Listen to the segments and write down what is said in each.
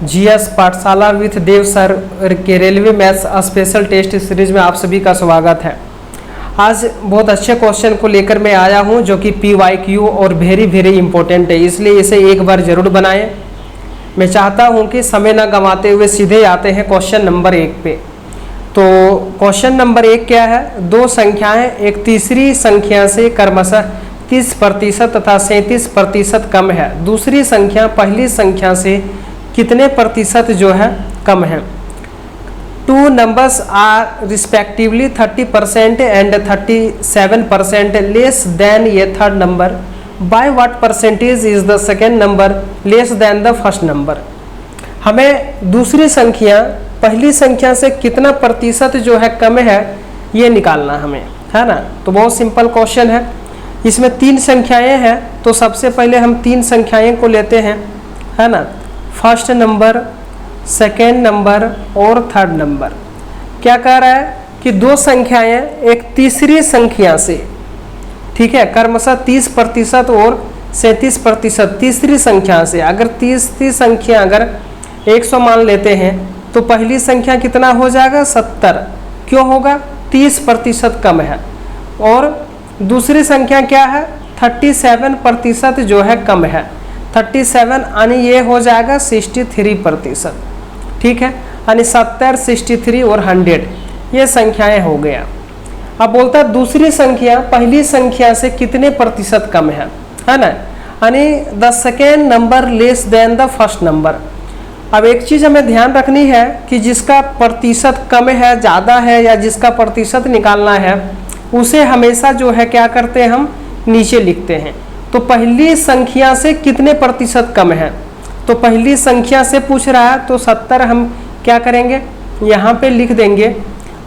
GS Pathshala with Dev sir के railway maths special test series में आप सभी का स्वागत है। आज बहुत अच्छे क्वेश्चन को लेकर मैं आया हूं जो कि PYQ और वेरी इंपॉर्टेंट है, इसलिए इसे एक बार जरूर बनाएं। मैं चाहता हूं कि समय ना गंवाते हुए सीधे आते हैं क्वेश्चन नंबर 1 पे। तो क्वेश्चन नंबर 1 क्या है? दो संख्याएं एक तीसरी संख्या से क्रमशः 30% तथा 37% कम है। दूसरी संख्या पहली संख्या से कितने प्रतिशत जो है कम है? Two numbers are respectively 30% and 37% less than ये third number. By what percentage is the second number less than the first number? हमें दूसरी संख्या पहली संख्या से कितना प्रतिशत जो है कम है ये निकालना हमें, है ना। तो बहुत सिंपल क्वेश्चन है। इसमें 3 संख्याएं हैं, तो सबसे पहले हम 3 संख्याएं को लेते हैं, है ना। फर्स्ट नंबर, सेकेंड नंबर और थर्ड नंबर। क्या कह रहा है कि दो संख्याएं एक तीसरी संख्या से, ठीक है, क्रमशः 30% और 37% तीसरी संख्या से। अगर तीसरी संख्या अगर 100 मान लेते हैं तो पहली संख्या कितना हो जाएगा? 70। क्यों होगा? 30% कम है। और दूसरी संख्या क्या है? 37% जो है कम है। 37 यानी ये हो जाएगा 63%, ठीक है। यानी 70, 63 और 100 ये संख्याएं हो गया। अब बोलता है दूसरी संख्या पहली संख्या से कितने प्रतिशत कम है ना। यानी the second number less than the first number. अब एक चीज़ हमें ध्यान रखनी है कि जिसका प्रतिशत कम है, ज़्यादा है, या जिसका प्रतिशत निकालना है उसे हमेशा जो है क्या करते हैं, हम नीचे लिखते हैं। तो पहली संख्या से कितने प्रतिशत कम है? तो पहली संख्या से पूछ रहा है तो 70 हम क्या करेंगे, यहाँ पे लिख देंगे।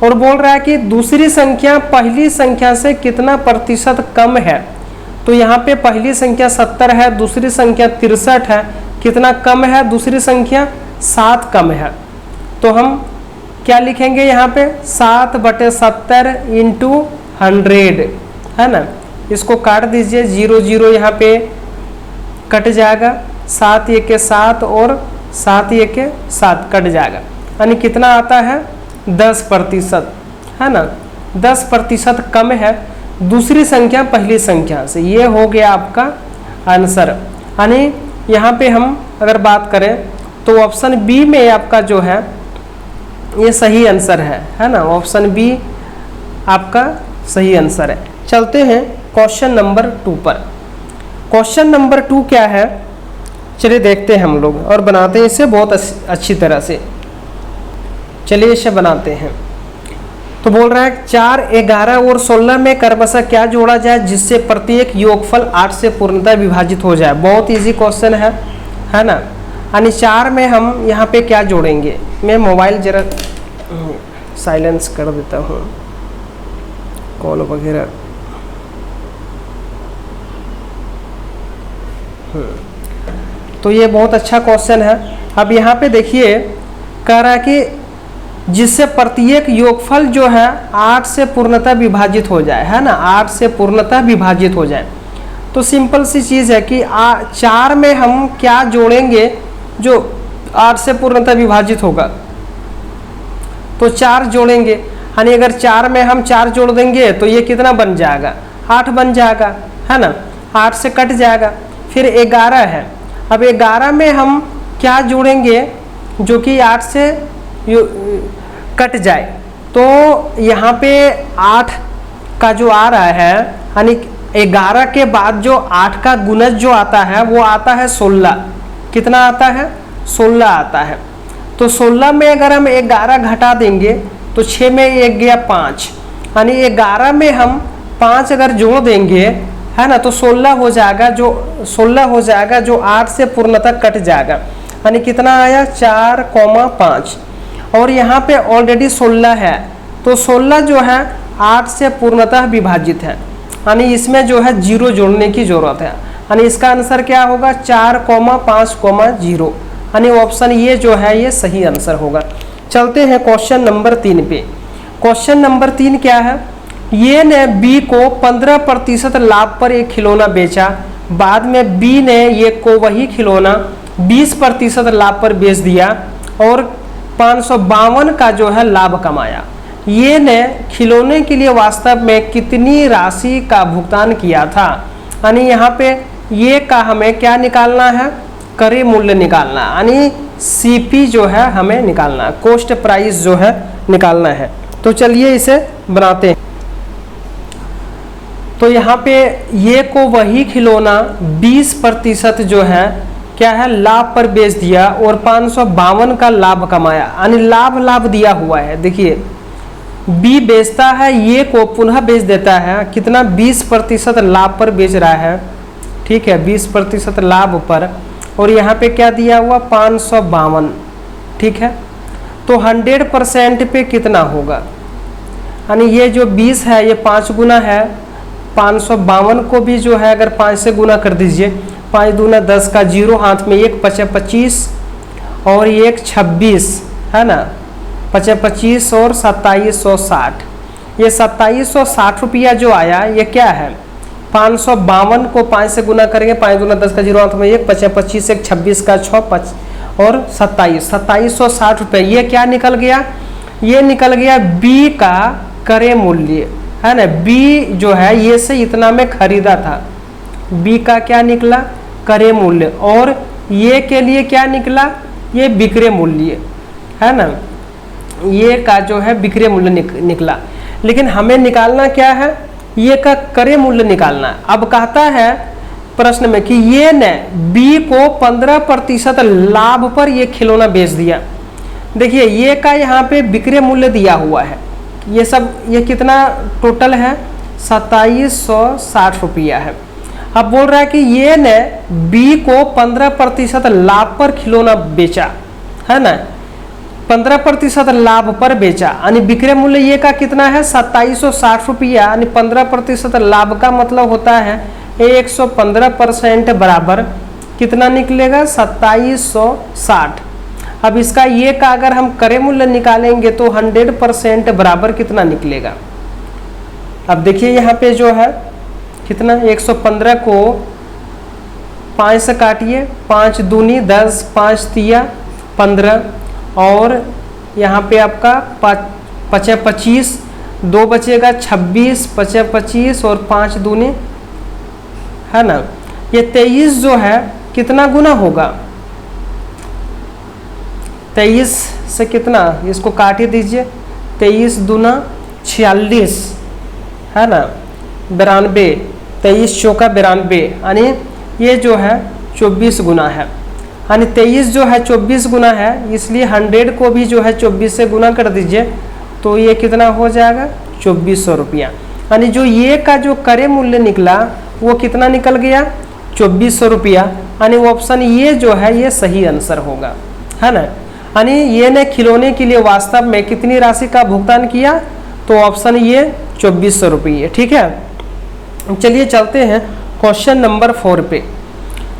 और बोल रहा है कि दूसरी संख्या पहली संख्या से कितना प्रतिशत कम है, तो यहाँ पे पहली संख्या 70 है, दूसरी संख्या 63 है। कितना कम है? दूसरी संख्या 7 कम है। तो हम क्या लिखेंगे यहाँ पे? 7/70 × 100, है ना। इसको काट दीजिए, 0 0 यहाँ पे कट जाएगा, 7 1 के 7 और 7 1 के 7 कट जाएगा। यानी कितना आता है? 10%, है ना। 10% कम है दूसरी संख्या पहली संख्या से। ये हो गया आपका आंसर। यानी यहाँ पे हम अगर बात करें तो ऑप्शन बी में आपका जो है ये सही आंसर है ना। ऑप्शन बी आपका सही आंसर है। चलते हैं क्वेश्चन नंबर 2 पर। क्वेश्चन नंबर 2 क्या है, चलिए देखते हैं हम लोग और बनाते हैं इसे बहुत अच्छी तरह से। चलिए इसे बनाते हैं। तो बोल रहा है 4, 11 और 16 में क्रमशः क्या जोड़ा जाए जिससे प्रत्येक योगफल 8 से पूर्णतः विभाजित हो जाए? बहुत इजी क्वेश्चन है ना। यानी 4 में हम यहाँ पे क्या जोड़ेंगे? मैं मोबाइल जरा साइलेंस कर देता हूँ, कॉल वगैरह। तो ये बहुत अच्छा क्वेश्चन है। अब यहाँ पे देखिए कह रहा है कि जिससे प्रत्येक योगफल जो है 8 से पूर्णतः विभाजित हो जाए, है ना। 8 से पूर्णतः विभाजित हो जाए। तो सिंपल सी चीज़ है कि 4 में हम क्या जोड़ेंगे जो 8 से पूर्णतः विभाजित होगा? तो 4 जोड़ेंगे। यानी अगर 4 में हम 4 जोड़ देंगे तो ये कितना बन जाएगा? 8 बन जाएगा, है ना। 8 से कट जाएगा। फिर 11 है। अब 11 में हम क्या जोड़ेंगे जो कि 8 से कट जाए? तो यहाँ पे 8 का जो आ रहा है, यानी 11 के बाद जो 8 का गुणज जो आता है वो आता है 16। कितना आता है? 16 आता है। तो 16 में अगर हम 11 घटा देंगे तो 6 में 1 गया 5, यानी 11 में हम 5 अगर जोड़ देंगे, है ना, तो 16 हो जाएगा। जो 16 हो जाएगा जो 8 से पूर्णतः कट जाएगा। यानी कितना आया? 4,5। और यहाँ पे ऑलरेडी 16 है, तो 16 जो है 8 से पूर्णतः विभाजित है। यानी इसमें जो है 0 जोड़ने की जरूरत है। यानी इसका आंसर क्या होगा? 4,5,0। यानी ऑप्शन ये जो है ये सही आंसर होगा। चलते हैं क्वेश्चन नंबर 3 पे। क्वेश्चन नंबर 3 क्या है? ये ने बी को 15% लाभ पर एक खिलौना बेचा। बाद में बी ने ये को वही खिलौना 20% लाभ पर बेच दिया और 552 का जो है लाभ कमाया। ये ने खिलौने के लिए वास्तव में कितनी राशि का भुगतान किया था? यानी यहाँ पे ये का हमें क्या निकालना है? क्रय मूल्य निकालना, यानी सीपी जो है हमें निकालना है, कॉस्ट प्राइस जो है निकालना है। तो चलिए इसे बनाते हैं। तो यहाँ पे ये को वही खिलौना 20% जो है क्या है लाभ पर बेच दिया और 552 का लाभ कमाया, यानी लाभ दिया हुआ है। देखिए बी बेचता है, ये को पुनः बेच देता है, कितना 20% लाभ पर बेच रहा है, ठीक है 20% लाभ पर, और यहाँ पे क्या दिया हुआ 552, ठीक है। तो 100% पे कितना होगा? यानी ये जो 20 है ये 5 गुना है, 552 को भी जो है अगर 5 से गुना कर दीजिए, 5 दूना 10 का 0 हाथ में, 1 5 25 और 1 26 है ना, 5 25 और 2760। ये 2760 रुपया जो आया ये क्या है? 552 को 5 से गुना करेंगे, 5 दूना 10 का 0 हाथ में 1 5 25 1 26 का 6 5 और 2760 रुपये। ये क्या निकल गया? ये निकल गया बी का क्रय मूल्य, है ना। बी जो है ये से इतना में खरीदा था, बी का क्या निकला? क्रय मूल्य। और ये के लिए क्या निकला? ये विक्रय मूल्य, है ना। ये का जो है विक्रय मूल्य निकला। लेकिन हमें निकालना क्या है? ये का क्रय मूल्य निकालना है। अब कहता है प्रश्न में कि ये ने बी को 15% लाभ पर ये खिलौना बेच दिया। देखिए ये का यहाँ पे विक्रय मूल्य दिया हुआ है, ये सब ये कितना टोटल है? 2760 रुपया है। अब बोल रहा है कि ये ने बी को 15% लाभ पर खिलौना बेचा, है ना, 15% लाभ पर बेचा, यानी विक्रय मूल्य ये का कितना है? 2760 रुपया, यानी 15% लाभ का मतलब होता है 115% बराबर कितना निकलेगा? 2760। अब इसका ये का अगर हम क्रय मूल्य निकालेंगे तो 100% बराबर कितना निकलेगा? अब देखिए यहाँ पे जो है कितना 115 को 5 से काटिए, 5 दूनी 10, 5 तिया 15 और यहाँ पे आपका 5 25, 2 बचेगा 26, 5 25 और 5 दूनी, है ना। ये 23 जो है कितना गुना होगा? 23 से कितना, इसको काट ही दीजिए, 23 दूना 46, है ना, 92, 23 चौका 92, यानी ये जो है 24 गुना है, यानी 23 जो है 24 गुना है, इसलिए 100 को भी जो है 24 से गुना कर दीजिए तो ये कितना हो जाएगा? 2400 रुपया। यानी जो ये का जो क्रय मूल्य निकला वो कितना निकल गया? 2400 रुपया। यानी ऑप्शन ये जो है ये सही आंसर होगा, है ना। यानी ये ने खिलौने के लिए वास्तव में कितनी राशि का भुगतान किया? तो ऑप्शन ये 2400 रुपये, ठीक है। चलिए चलते हैं क्वेश्चन नंबर 4 पे।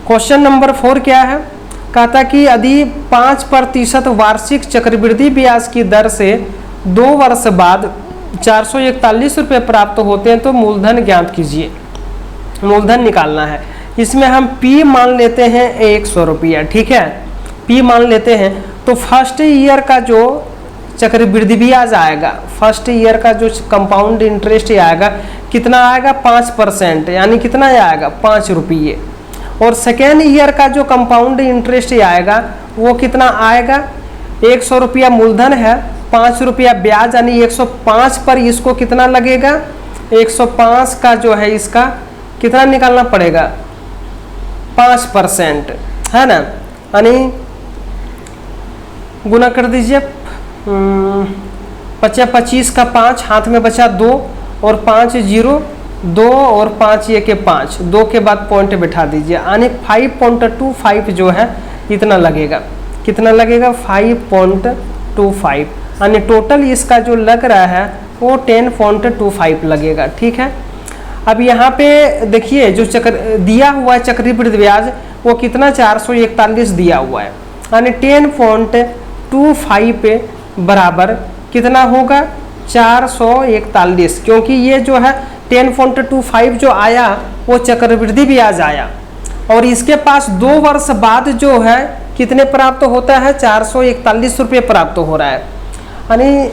क्वेश्चन नंबर 4 क्या है? कहता कि यदि 5% वार्षिक चक्रवृद्धि ब्याज की दर से 2 वर्ष बाद 441 रुपये प्राप्त होते हैं तो मूलधन ज्ञात कीजिए। मूलधन निकालना है। इसमें हम P मान लेते हैं 100 रुपया, ठीक है, P मान लेते हैं। तो फर्स्ट ईयर का जो चक्रवृद्धि ब्याज आएगा, फर्स्ट ईयर का जो कंपाउंड इंटरेस्ट आएगा कितना आएगा? 5%, यानी कितना आएगा? 5 रुपये। और सेकेंड ईयर का जो कंपाउंड इंटरेस्ट आएगा वो कितना आएगा? 100 रुपया मूलधन है, 5 रुपया ब्याज, यानी 105 पर इसको कितना लगेगा? 105 का जो है इसका कितना निकालना पड़ेगा? 5%, है ना, यानी गुना कर दीजिए, 25 25 का 5 हाथ में बचा 2 और 5 0 2 और 5 ये के 5, 2 के बाद पॉइंट बैठा दीजिए, यानी 5.25 जो है इतना लगेगा। कितना लगेगा? 5.25, यानी टोटल इसका जो लग रहा है वो 10.25 लगेगा, ठीक है। अब यहाँ पे देखिए जो चक्र दिया हुआ है चक्रवृद्धि ब्याज वो कितना? 441 दिया हुआ है, यानी 10.25 पे बराबर कितना होगा? 441, क्योंकि ये जो है 10.25 जो आया वो चक्रवृद्धि ब्याज आया, और इसके पास 2 वर्ष बाद जो है कितने प्राप्त होता है, 441 रुपये प्राप्त हो रहा है। यानी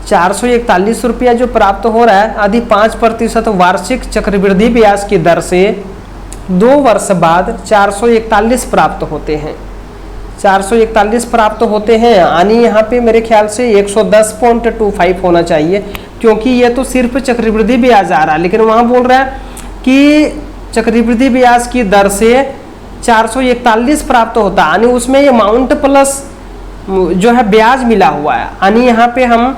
441 रुपया जो प्राप्त हो रहा है यदि 5% वार्षिक चक्रवृद्धि ब्याज की दर से 2 वर्ष बाद 441 प्राप्त होते हैं, 441 प्राप्त होते हैं, यानी यहाँ पे मेरे ख्याल से 110.25 होना चाहिए, क्योंकि ये तो सिर्फ चक्रवृद्धि ब्याज आ रहा है, लेकिन वहाँ बोल रहा है कि चक्रवृद्धि ब्याज की दर से 441 प्राप्त होता है, यानी उसमें ये अमाउंट प्लस जो है ब्याज मिला हुआ है। यानी यहाँ पे हम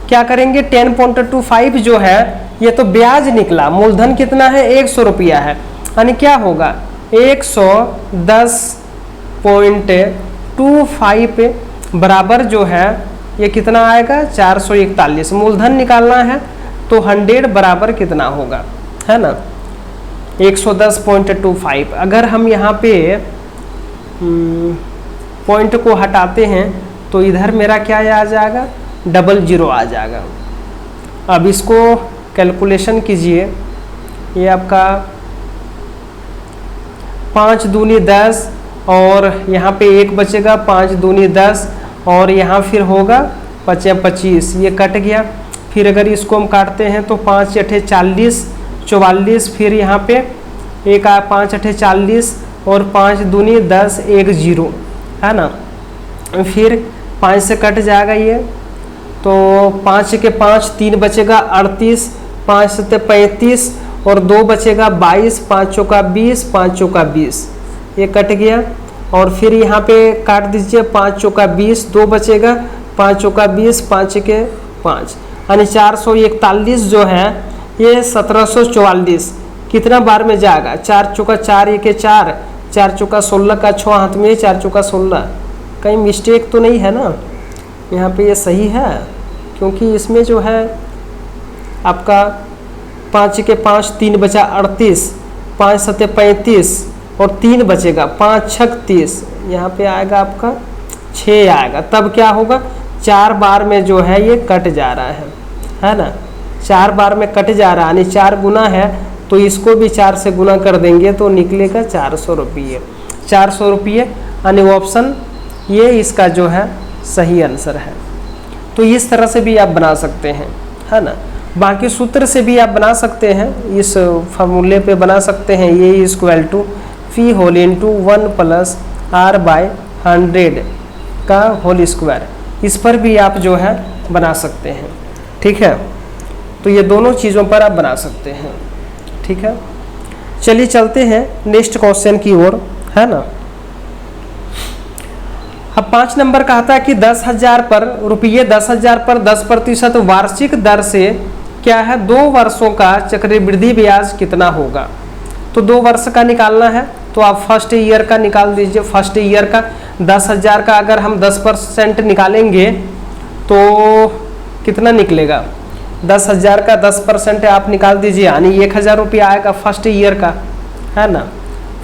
क्या करेंगे, 10.25 जो है ये तो ब्याज निकला, मूलधन कितना है 100 रुपया है, यानी क्या होगा 110.25 बराबर जो है ये कितना आएगा 441। मूलधन निकालना है तो 100 बराबर कितना होगा, है ना 110.25। अगर हम यहाँ पे पॉइंट को हटाते हैं तो इधर मेरा क्या आ जाएगा, 00 आ जाएगा। अब इसको कैलकुलेशन कीजिए, ये आपका 5 दूनी 10 और यहाँ पे 1 बचेगा, 5 दूनी 10 और यहाँ फिर होगा 25, ये कट गया। फिर अगर इसको हम काटते हैं तो 5 8 40 44, फिर यहाँ पे 5 8 40 और 5 दूनी 10 1 0, है ना। फिर 5 से कट जाएगा ये, तो 5 के 5 3 बचेगा 38, 5 से 35 और 2 बचेगा 22, 5 चौका 20, 5 चौका 20, ये कट गया। और फिर यहाँ पे काट दीजिए 5 चौका 20, 2 बचेगा 5 चौका 20, 5 के 5, यानी 441 जो है ये 1744 कितना बार में जाएगा, 4 चौका 4 1 4, 4 चौका 16 का 6 हाथ में 4 चौका 16, कहीं मिस्टेक तो नहीं है ना, यहाँ पे ये सही है, क्योंकि इसमें जो है आपका 5 के 5 3 बचा 38, 5 7 35 और 3 बचेगा 5 6 30, यहाँ पे आएगा आपका 6 आएगा। तब क्या होगा, 4 बार में जो है ये कट जा रहा है ना, 4 बार में कट जा रहा है, यानी 4 गुना है तो इसको भी 4 से गुना कर देंगे तो निकलेगा 400 रुपये, 400 रुपये, यानी ऑप्शन ये इसका जो है सही आंसर है। तो इस तरह से भी आप बना सकते हैं, है ना। बाकी सूत्र से भी आप बना सकते हैं, इस फार्मूले पे बना सकते हैं, ये equal to P whole into 1 plus r by 100 का होल स्क्वायर, इस पर भी आप जो है बना सकते हैं, ठीक है। तो ये दोनों चीज़ों पर आप बना सकते हैं, ठीक है। चलिए चलते हैं नेक्स्ट क्वेश्चन की ओर, है ना। अब 5 नंबर कहता है कि 10,000 पर रुपये 10,000 पर 10% वार्षिक दर से क्या है 2 वर्षों का चक्रवृद्धि ब्याज कितना होगा। तो 2 वर्ष का निकालना है तो आप फर्स्ट ईयर का निकाल दीजिए। फर्स्ट ईयर का 10,000 का अगर हम 10% निकालेंगे तो कितना निकलेगा, 10,000 का 10% आप निकाल दीजिए, यानी 1,000 रुपया आएगा फर्स्ट ईयर का, है ना।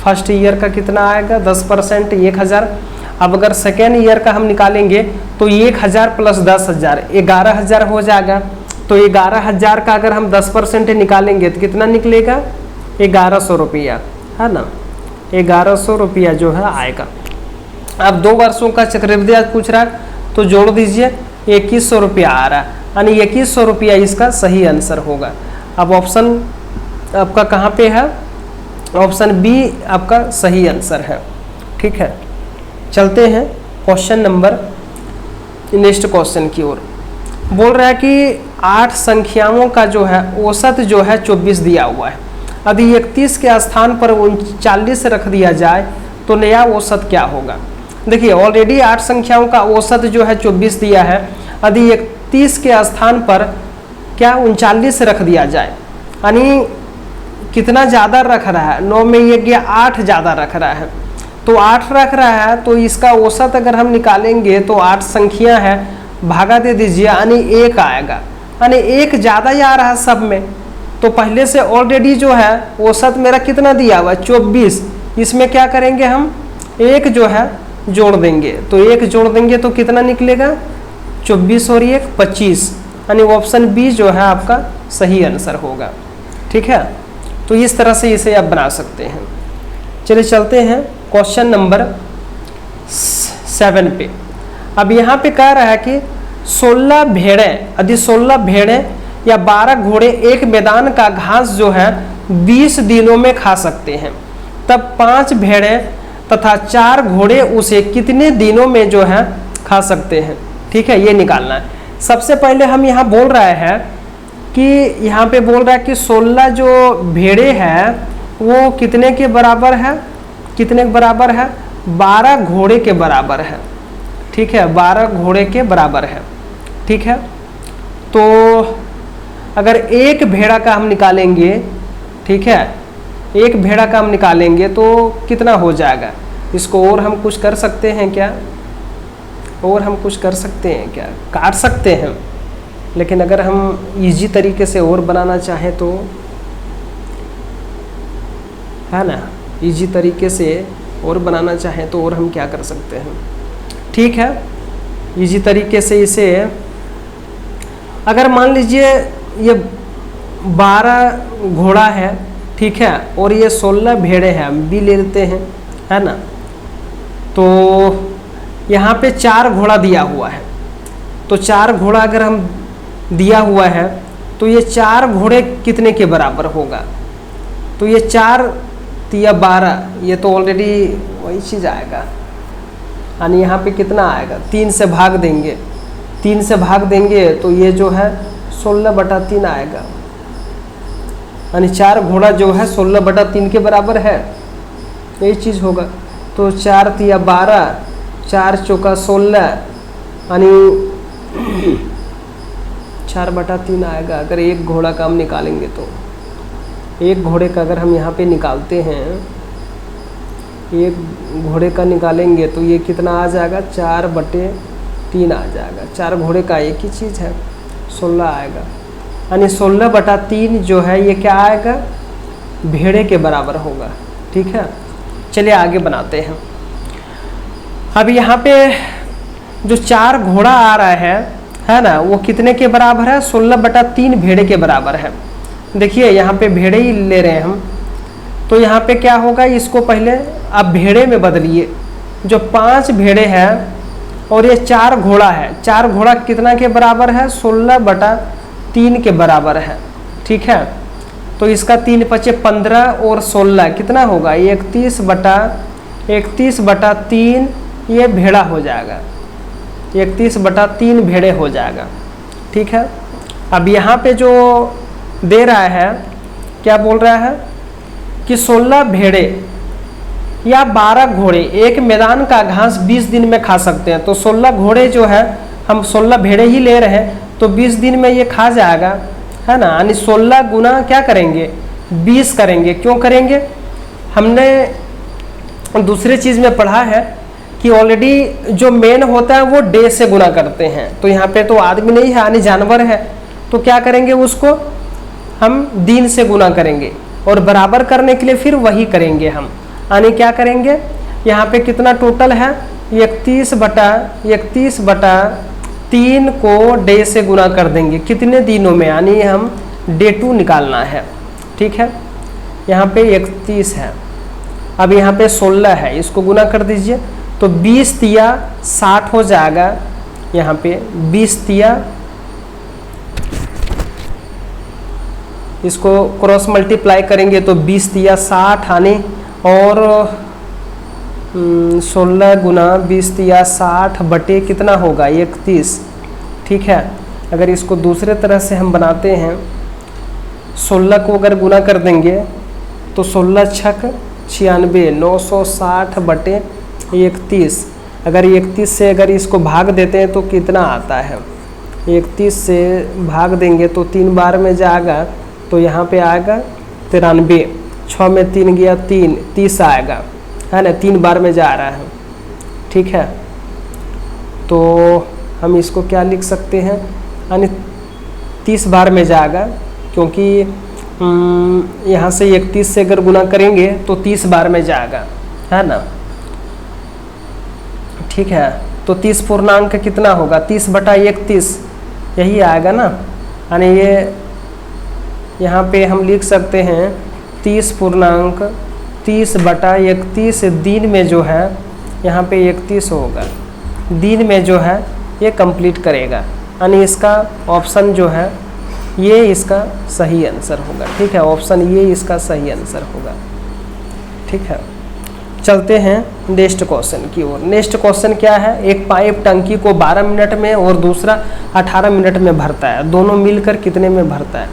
फर्स्ट ईयर का कितना आएगा 10% 1,000। अब अगर सेकेंड ईयर का हम निकालेंगे तो 1,000 प्लस 10,000 11,000 हो जाएगा। तो 11,000 का अगर हम 10% निकालेंगे तो कितना निकलेगा 1,100 रुपया, है ना। 1,100 रुपया जो है आएगा। अब 2 वर्षों का चक्रवृद्धि ब्याज पूछ रहा है तो जोड़ दीजिए 2,100 रुपया आ रहा है, यानी 2,100 रुपया इसका सही आंसर होगा। अब ऑप्शन आपका कहाँ पे है, ऑप्शन बी आपका सही आंसर है, ठीक है। चलते हैं क्वेश्चन नंबर नेक्स्ट क्वेश्चन की ओर। बोल रहा है कि 8 संख्याओं का जो है औसत जो है 24 दिया हुआ है। यदि 31 के स्थान पर 39 रख दिया जाए तो नया औसत क्या होगा। देखिए ऑलरेडी 8 संख्याओं का औसत जो है 24 दिया है, यदि 31 के स्थान पर क्या 39 रख दिया जाए, यानी कितना ज़्यादा रख रहा है, 9 में ये गया 8 ज़्यादा रख रहा है, तो 8 रख रहा है तो इसका औसत अगर हम निकालेंगे तो 8 संख्या है, भागा दे दीजिए, यानी 1 आएगा, यानी 1 ज़्यादा ही आ रहा है सब में। तो पहले से ऑलरेडी जो है औसत मेरा कितना दिया हुआ है 24, इसमें क्या करेंगे हम 1 जो है जोड़ देंगे, तो 1 जोड़ देंगे तो कितना निकलेगा 24 और 1 25, यानी ऑप्शन बी जो है आपका सही आंसर होगा, ठीक है। तो इस तरह से इसे आप बना सकते हैं। चलिए चलते हैं क्वेश्चन नंबर 7 पे। अब यहाँ पे कह रहा है कि 16 भेड़ें यदि 16 भेड़ें या 12 घोड़े एक मैदान का घास जो है 20 दिनों में खा सकते हैं, तब 5 भेड़ें तथा 4 घोड़े उसे कितने दिनों में जो है खा सकते हैं। ठीक है, ये निकालना है। सबसे पहले हम यहाँ बोल रहे हैं कि यहाँ पे बोल रहा है कि 16 जो भेड़े हैं वो कितने के बराबर है, कितने के बराबर है, 12 घोड़े के बराबर है। ठीक है, 12 घोड़े के बराबर है। ठीक है, तो अगर एक भेड़ा का हम निकालेंगे, ठीक है, एक भेड़ा का हम निकालेंगे तो कितना हो जाएगा। इसको और हम कुछ कर सकते हैं क्या, और हम कुछ कर सकते हैं क्या, काट सकते हैं, लेकिन अगर हम इजी तरीके से और बनाना चाहें तो, है ना, इजी तरीके से और बनाना चाहें तो और हम क्या कर सकते हैं। ठीक है, इजी तरीके से इसे, अगर मान लीजिए ये 12 घोड़ा है, ठीक है, और ये 16 भेड़े हैं, हम भी ले लेते हैं, है ना, तो यहाँ पे 4 घोड़ा दिया हुआ है, तो 4 घोड़ा अगर हम दिया हुआ है तो ये 4 घोड़े कितने के बराबर होगा, तो ये 4 या 12, ये तो ऑलरेडी वही चीज़ आएगा, यानी यहाँ पे कितना आएगा, 3 से भाग देंगे, 3 से भाग देंगे तो ये जो है 16/3 आएगा, यानी 4 घोड़ा जो है 16/3 के बराबर है, यही चीज़ होगा। तो 4 या 12, 4 चौका 16, यानी 4/3 आएगा। अगर एक घोड़ा का हम निकालेंगे तो, एक घोड़े का अगर हम यहाँ पे निकालते हैं, एक घोड़े का निकालेंगे तो ये कितना आ जाएगा, 4/3 आ जाएगा। 4 घोड़े का एक ही चीज़ है, 16 आएगा, यानी 16/3 जो है ये क्या आएगा, भेड़े के बराबर होगा। ठीक है, चलिए आगे बनाते हैं। अब यहाँ पे जो 4 घोड़ा आ रहा है ना, वो कितने के बराबर है, 16/3 भेड़े के बराबर है। देखिए यहाँ पे भेड़े ही ले रहे हैं हम, तो यहाँ पे क्या होगा, इसको पहले आप भेड़े में बदलिए। जो 5 भेड़े हैं और ये 4 घोड़ा है, 4 घोड़ा कितना के बराबर है, 16/3 के बराबर है। ठीक है, तो इसका 3 × 5 = 15 और 16 कितना होगा, 31/3 ये भेड़ा हो जाएगा, 31/3 भेड़े हो जाएगा। ठीक है, अब यहाँ पे जो दे रहा है, क्या बोल रहा है कि 16 भेड़े या 12 घोड़े एक मैदान का घास 20 दिन में खा सकते हैं। तो 16 घोड़े जो है, हम 16 भेड़े ही ले रहे हैं, तो 20 दिन में ये खा जाएगा, है ना, यानी 16 गुना क्या करेंगे, 20 करेंगे। क्यों करेंगे, हमने दूसरे चीज़ में पढ़ा है कि ऑलरेडी जो मेन होता है वो डे से गुना करते हैं, तो यहाँ पे तो आदमी नहीं है, यानी जानवर है, तो क्या करेंगे, उसको हम दिन से गुना करेंगे, और बराबर करने के लिए फिर वही करेंगे हम, यानी क्या करेंगे, यहाँ पे कितना टोटल है, 31/3 को डे से गुना कर देंगे, कितने दिनों में, यानी हम डे 2 निकालना है। ठीक है, यहाँ पे 31 है, अब यहाँ पे 16 है, इसको गुना कर दीजिए, तो 20 × 60 हो जाएगा। यहाँ पे 20 × इसको क्रॉस मल्टीप्लाई करेंगे तो 20 × 60 आने, और 16 गुना 20 × 60 बटे कितना होगा, 31। ठीक है, अगर इसको दूसरे तरह से हम बनाते हैं, 16 को अगर गुना कर देंगे तो 16 × 6 = 96, 960 बटे 31। अगर 31 से अगर इसको भाग देते हैं तो कितना आता है, 31 से भाग देंगे तो 3 बार में जाएगा, तो यहाँ पे आएगा 93, 6 में 3 गया 3, 30 आएगा, है ना, 3 बार में जा रहा है। ठीक है, तो हम इसको क्या लिख सकते हैं, यानी 30 बार में जाएगा, क्योंकि यहाँ से 31 से अगर गुना करेंगे तो 30 बार में जाएगा, है ना। ठीक है, तो 30 पूर्णांक कितना होगा, 30/31 यही आएगा ना, यानी ये यहाँ पे हम लिख सकते हैं 30 पूर्णांक 30/31 दिन में जो है यहाँ पे 31 होगा, दिन में जो है ये कंप्लीट करेगा, यानी इसका ऑप्शन जो है ये इसका सही आंसर होगा। ठीक है, ऑप्शन ये इसका सही आंसर होगा। ठीक है, चलते हैं नेक्स्ट क्वेश्चन की ओर। नेक्स्ट क्वेश्चन क्या है, एक पाइप टंकी को 12 मिनट में और दूसरा 18 मिनट में भरता है, दोनों मिलकर कितने में भरता है?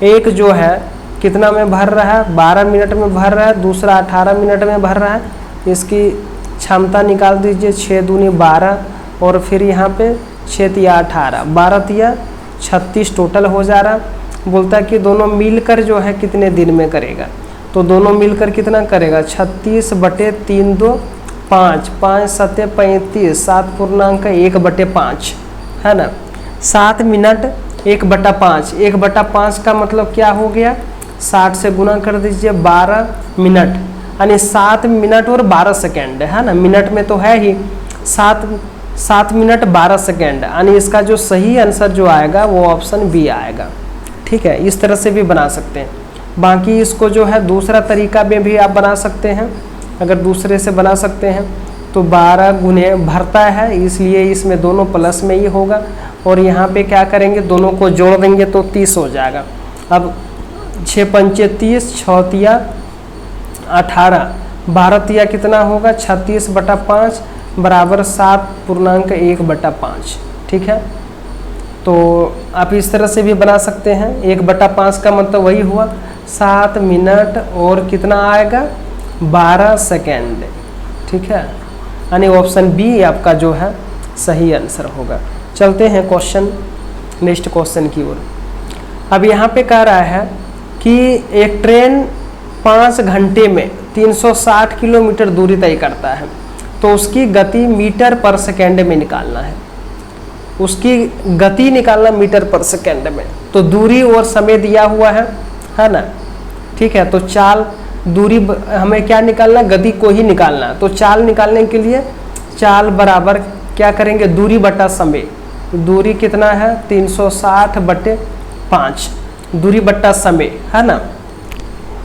एक जो है कितना में भर रहा है, 12 मिनट में भर रहा है, दूसरा 18 मिनट में भर रहा है। इसकी क्षमता निकाल दीजिए, 6 दूनी 12 और फिर यहाँ पे 6 तिया 18, 12 तिया 36 टोटल हो जा रहा। बोलता है कि दोनों मिलकर जो है कितने दिन में करेगा, तो दोनों मिलकर कितना करेगा, 36/3 2 5, 5 7 35, 7.1/5 है ना। 7 मिनट 1/5, 1/5 का मतलब क्या हो गया, 60 से गुना कर दीजिए 12 मिनट, यानी 7 मिनट और 12 सेकेंड है ना। मिनट में तो है ही 7 मिनट 12 सेकेंड, यानी इसका जो सही आंसर जो आएगा वो ऑप्शन बी आएगा। ठीक है, इस तरह से भी बना सकते हैं। बाकी इसको जो है दूसरा तरीका में भी आप बना सकते हैं। अगर दूसरे से बना सकते हैं तो 12 गुने भरता है, इसलिए इसमें दोनों प्लस में ही होगा, और यहाँ पे क्या करेंगे, दोनों को जोड़ देंगे तो 30 हो जाएगा। अब 6 पंचे 30, 6 तिया 18, 12 तिया कितना होगा, 36/5 बराबर 7.1/5। ठीक है, तो आप इस तरह से भी बना सकते हैं। 1/5 का मतलब वही हुआ 7 मिनट और कितना आएगा, 12 सेकेंड। ठीक है, यानी ऑप्शन बी आपका जो है सही आंसर होगा। चलते हैं नेक्स्ट क्वेश्चन की ओर। अब यहाँ पे कह रहा है कि एक ट्रेन 5 घंटे में 360 किलोमीटर दूरी तय करता है, तो उसकी गति मीटर पर सेकेंड में निकालना है। उसकी गति निकालना मीटर पर सेकेंड में, तो दूरी और समय दिया हुआ है ना। ठीक है, तो चाल दूरी हमें क्या निकालना, गति को ही निकालना। तो चाल निकालने के लिए चाल बराबर क्या करेंगे, दूरी बटा समय। दूरी कितना है, 360/5, दूरी बट्टा समय है ना।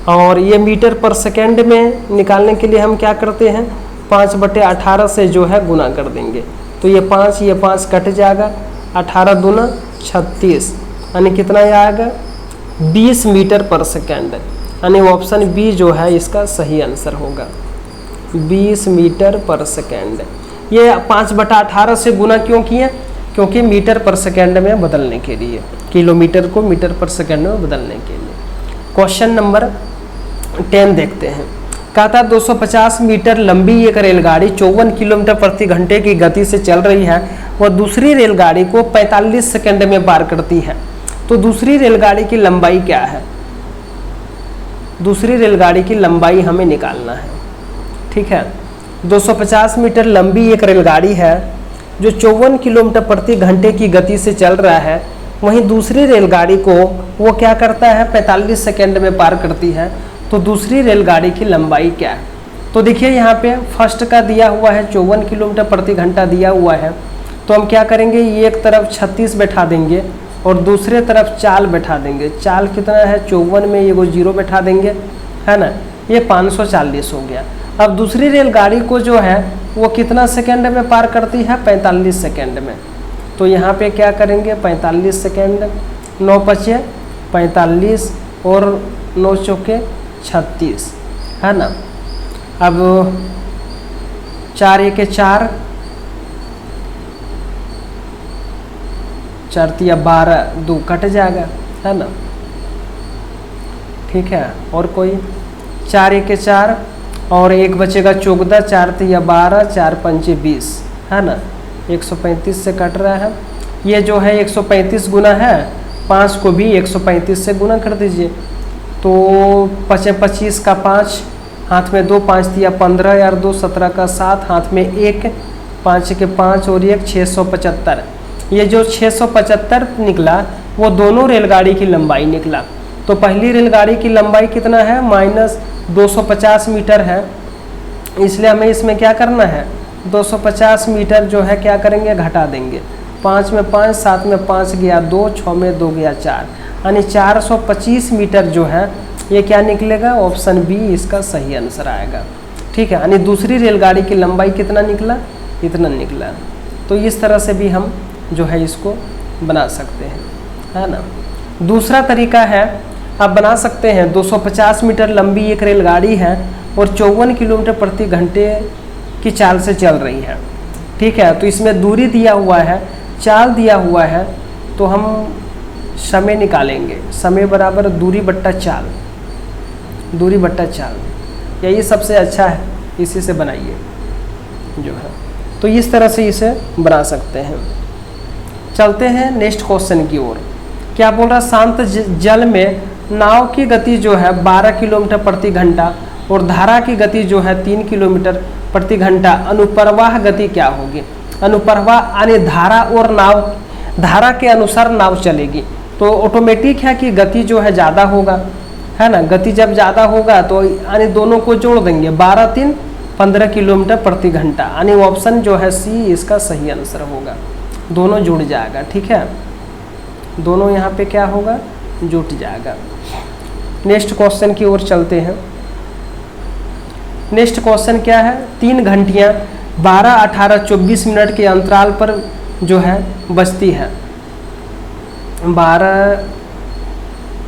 और ये मीटर पर सेकेंड में निकालने के लिए हम क्या करते हैं, 5/18 से जो है गुना कर देंगे, तो ये 5 कट जाएगा, 18 दूना 36, यानी कितना आएगा, 20 मीटर पर सेकेंड, यानी ऑप्शन बी जो है इसका सही आंसर होगा, 20 मीटर पर सेकेंड। ये 5/18 से गुना क्यों किए, क्योंकि मीटर पर सेकेंड में बदलने के लिए, किलोमीटर को मीटर पर सेकेंड में बदलने के लिए। क्वेश्चन नंबर 10 देखते हैं। कहता 250 मीटर लंबी एक रेलगाड़ी 54 किलोमीटर प्रति घंटे की गति से चल रही है, वह दूसरी रेलगाड़ी को 45 सेकेंड में पार करती है, तो दूसरी रेलगाड़ी की लंबाई क्या है? दूसरी रेलगाड़ी की लंबाई हमें निकालना है। ठीक है, 250 मीटर लंबी एक रेलगाड़ी है जो 54 किलोमीटर प्रति घंटे की गति से चल रहा है, वहीं दूसरी रेलगाड़ी को वो क्या करता है, 45 सेकेंड में पार करती है, तो दूसरी रेलगाड़ी की लंबाई क्या है? तो देखिए यहाँ पे फर्स्ट का दिया हुआ है 54 किलोमीटर प्रति घंटा दिया हुआ है, तो हम क्या करेंगे, ये एक तरफ 36 बैठा देंगे और दूसरे तरफ चाल बैठा देंगे। चाल कितना है, 54 में ये 0 बैठा देंगे है ना, ये 540 हो गया। अब दूसरी रेलगाड़ी को जो है वो कितना सेकेंड में पार करती है, 45 सेकेंड में, तो यहाँ पे क्या करेंगे, 45 सेकेंड, 9 पचे 45 और 9 चौके 36 है ना। अब 4 1 4, 4 तिया 12, 2 कट जाएगा है ना। ठीक है, और कोई 4 1 4 और 1 बचेगा 14, 4 तिया 12, 4 पंचे 20 है ना, 135 से कट रहा है। ये जो है 135 गुना है, 5 को भी 135 से गुना कर दीजिए, तो 25 का 5, हाथ में 2, 5 तिया 15 यार 2, 17 का 7, हाथ में 1, 5 के 5 और 1, 675। ये जो 675 निकला वो दोनों रेलगाड़ी की लंबाई निकला। तो पहली रेलगाड़ी की लंबाई कितना है, -250 मीटर है, इसलिए हमें इसमें क्या करना है, 250 मीटर जो है क्या करेंगे, घटा देंगे। 5 में 5, 7 में 5 गया 2, 6 में 2 गया 4, यानी 425 मीटर जो है ये क्या निकलेगा, ऑप्शन बी इसका सही आंसर आएगा। ठीक है, यानी दूसरी रेलगाड़ी की लंबाई कितना निकला, इतना निकला। तो इस तरह से भी हम जो है इसको बना सकते हैं, है ना। दूसरा तरीका है, आप बना सकते हैं 250 मीटर लंबी एक रेलगाड़ी है और 54 किलोमीटर प्रति घंटे की चाल से चल रही है। ठीक है, तो इसमें दूरी दिया हुआ है, चाल दिया हुआ है, तो हम समय निकालेंगे। समय बराबर दूरी बट्टा चाल, दूरी बट्टा चाल, यही सबसे अच्छा है, इसी से बनाइए जो है। तो इस तरह से इसे बना सकते हैं। चलते हैं नेक्स्ट क्वेश्चन की ओर। क्या बोल रहा है, शांत जल में नाव की गति जो है 12 किलोमीटर प्रति घंटा और धारा की गति जो है 3 किलोमीटर प्रति घंटा, अनुप्रवाह गति क्या होगी। अनुप्रवाह यानी धारा और नाव, धारा के अनुसार नाव चलेगी, तो ऑटोमेटिक है कि गति जो है ज़्यादा होगा, है ना। गति जब ज़्यादा होगा तो यानी दोनों को जोड़ देंगे, 12 3 15 किलोमीटर प्रति घंटा, यानी ऑप्शन जो है सी इसका सही आंसर होगा। दोनों जुड़ जाएगा, ठीक है, दोनों यहाँ पे क्या होगा, जुट जाएगा। नेक्स्ट क्वेश्चन की ओर चलते हैं। नेक्स्ट क्वेश्चन क्या है, 3 घंटियाँ 12, 18, 24 मिनट के अंतराल पर जो है बजती है।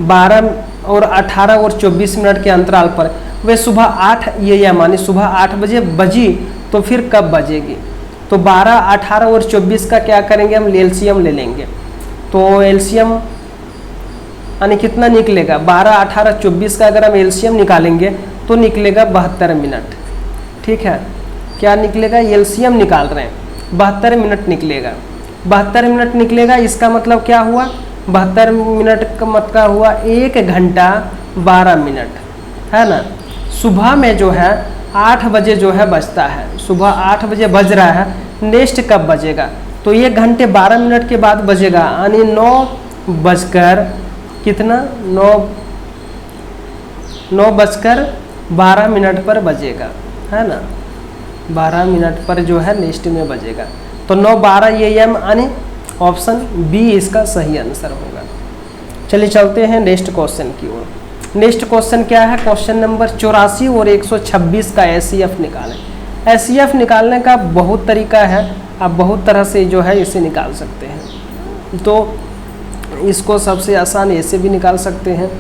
12 और 18 और 24 मिनट के अंतराल पर वे सुबह 8 AM मानी सुबह 8 बजे बजी, तो फिर कब बजेगी। तो 12, 18 और 24 का क्या करेंगे, हम एलसीएम ले लेंगे। तो एलसीएम यानी कितना निकलेगा, 12, 18, 24 का अगर हम एलसीएम निकालेंगे तो निकलेगा 72 मिनट। ठीक है, क्या निकलेगा, एलसीएम निकाल रहे हैं, 72 मिनट निकलेगा। 72 मिनट निकलेगा, इसका मतलब क्या हुआ, 72 मिनट का मतलब हुआ 1 घंटा 12 मिनट, है ना। सुबह में जो है 8 बजे जो है बजता है, सुबह 8 बजे बज रहा है, नेक्स्ट कब बजेगा, तो 1 घंटे 12 मिनट के बाद बजेगा, यानी 9 बजकर कितना, 9 बजकर 12 मिनट पर बजेगा, है ना। 12 मिनट पर जो है नेक्स्ट में बजेगा, तो 9:12 AM यानी ऑप्शन बी इसका सही आंसर होगा। चलिए चलते हैं नेक्स्ट क्वेश्चन की ओर। नेक्स्ट क्वेश्चन क्या है, क्वेश्चन नंबर 84 और 126 का एचसीएफ निकालें। एचसीएफ निकालने का बहुत तरीका है, आप बहुत तरह से जो है इसे निकाल सकते हैं। तो इसको सबसे आसान ऐसे भी निकाल सकते हैं,